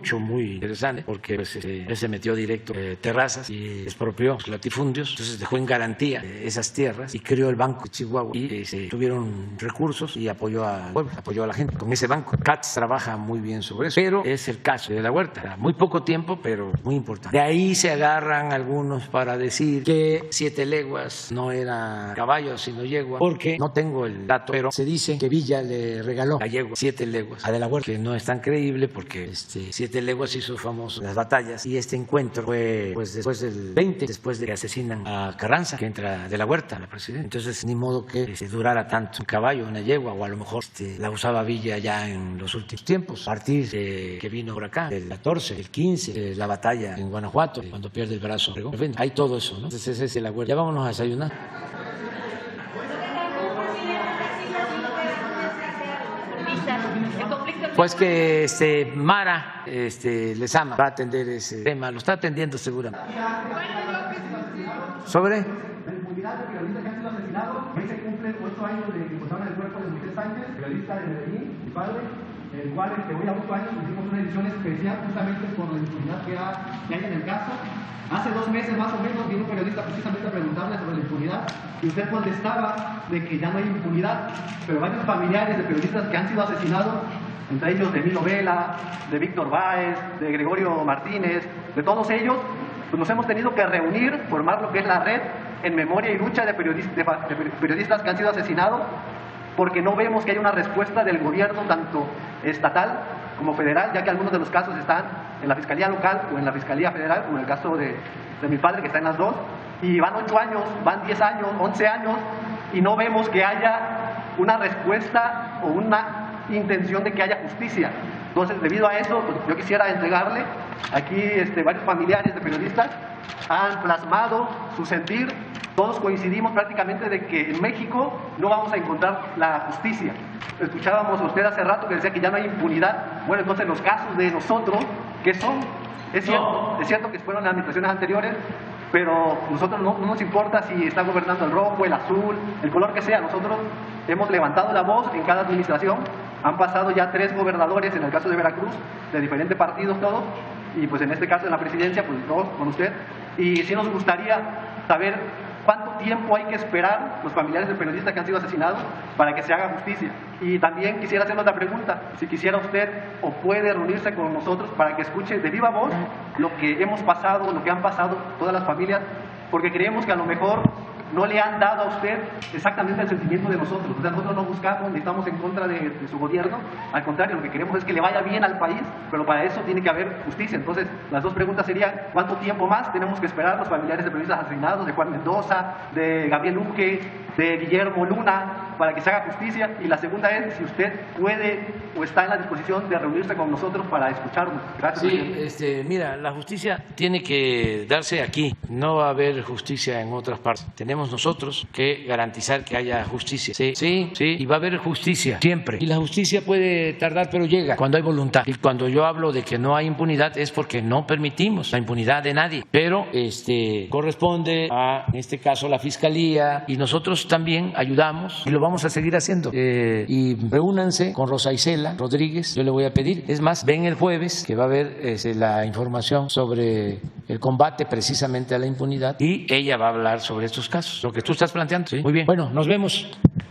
interesante, porque pues, él se metió directo terrazas y expropió los latifundios, entonces dejó en garantía esas tierras y creó el Banco de Chihuahua y tuvieron recursos y apoyó al pueblo, apoyó a la gente con ese banco. Katz trabaja muy bien sobre eso, pero es el caso de la Huerta. Muy poco tiempo, pero muy importante. De ahí se agarran algunos para decir que 7 leguas no era caballo sino yegua, porque no tengo el dato, pero se dice que Villa le regaló a yegua 7 leguas a de la Huerta, que no es tan creíble porque 7 leguas hizo famoso las batallas, y este encuentro fue pues después del 20, después de que asesinan a Carranza, que entra de la Huerta a la presidencia. Entonces ni modo que durara tanto un caballo, una yegua, o a lo mejor la usaba Villa ya en los últimos tiempos, a partir de que vino por acá, el 14, el 15, la batalla en Guanajuato, cuando pierde el brazo. En fin, hay todo eso, ¿no? Entonces ese es la Huerta. Ya vámonos a desayunar. Pues que Mara Lezama va a atender ese tema, lo está atendiendo seguramente. ¿Sobre? La impunidad de periodistas que han sido asesinados. Hoy se cumplen 8 años de que encontraron el cuerpo de Moisés Sánchez, periodista de Medellín, mi padre, el cual hoy a 8 años hicimos una edición especial justamente por la impunidad que hay en el caso. Hace 2 meses más o menos vino un periodista precisamente a preguntarle sobre la impunidad y usted contestaba de que ya no hay impunidad, pero varios familiares de periodistas que han sido asesinados, entre ellos de Milo Vela, de Víctor Báez, de Gregorio Martínez, de todos ellos, pues nos hemos tenido que reunir, formar lo que es la red en memoria y lucha de periodistas que han sido asesinados, porque no vemos que haya una respuesta del gobierno, tanto estatal como federal, ya que algunos de los casos están en la Fiscalía Local o en la Fiscalía Federal, como en el caso de mi padre, que está en las dos, y van 8 años, van 10 años, 11 años, y no vemos que haya una respuesta o una intención de que haya justicia. Entonces, debido a eso, pues, yo quisiera entregarle aquí varios familiares de periodistas han plasmado su sentir. Todos coincidimos prácticamente de que en México no vamos a encontrar la justicia. Escuchábamos a usted hace rato que decía que ya no hay impunidad. Bueno, entonces los casos de nosotros, ¿qué son? Es cierto que fueron las administraciones anteriores, pero nosotros no nos importa si está gobernando el rojo, el azul, el color que sea. Nosotros hemos levantado la voz en cada administración. Han pasado ya 3 gobernadores en el caso de Veracruz, de diferentes partidos todos, y pues en este caso en la presidencia, pues todos con usted. Y sí nos gustaría saber cuánto tiempo hay que esperar los familiares de periodistas que han sido asesinados para que se haga justicia. Y también quisiera hacerle otra pregunta, si quisiera usted o puede reunirse con nosotros para que escuche de viva voz lo que hemos pasado, lo que han pasado todas las familias, porque creemos que a lo mejor no le han dado a usted exactamente el sentimiento de nosotros. O sea, nosotros no buscamos ni estamos en contra de su gobierno, al contrario, lo que queremos es que le vaya bien al país, pero para eso tiene que haber justicia. Entonces, las 2 preguntas serían, ¿cuánto tiempo más tenemos que esperar los familiares de periodistas asesinados, de Juan Mendoza, de Gabriel Luque, de Guillermo Luna, para que se haga justicia. Y la segunda es si usted puede o está en la disposición de reunirse con nosotros para escucharnos. Gracias. Sí, mira, la justicia tiene que darse aquí. No va a haber justicia en otras partes. Tenemos nosotros que garantizar que haya justicia. Sí, y va a haber justicia siempre. Y la justicia puede tardar, pero llega cuando hay voluntad. Y cuando yo hablo de que no hay impunidad es porque no permitimos la impunidad de nadie. Pero corresponde a, en este caso, la Fiscalía, y nosotros también ayudamos y lo vamos a seguir haciendo. Y reúnanse con Rosa Isela Rodríguez, yo le voy a pedir. Es más, ven el jueves que va a haber la información sobre el combate precisamente a la impunidad y ella va a hablar sobre estos casos, lo que tú estás planteando. ¿Sí? Muy bien. Bueno, nos vemos.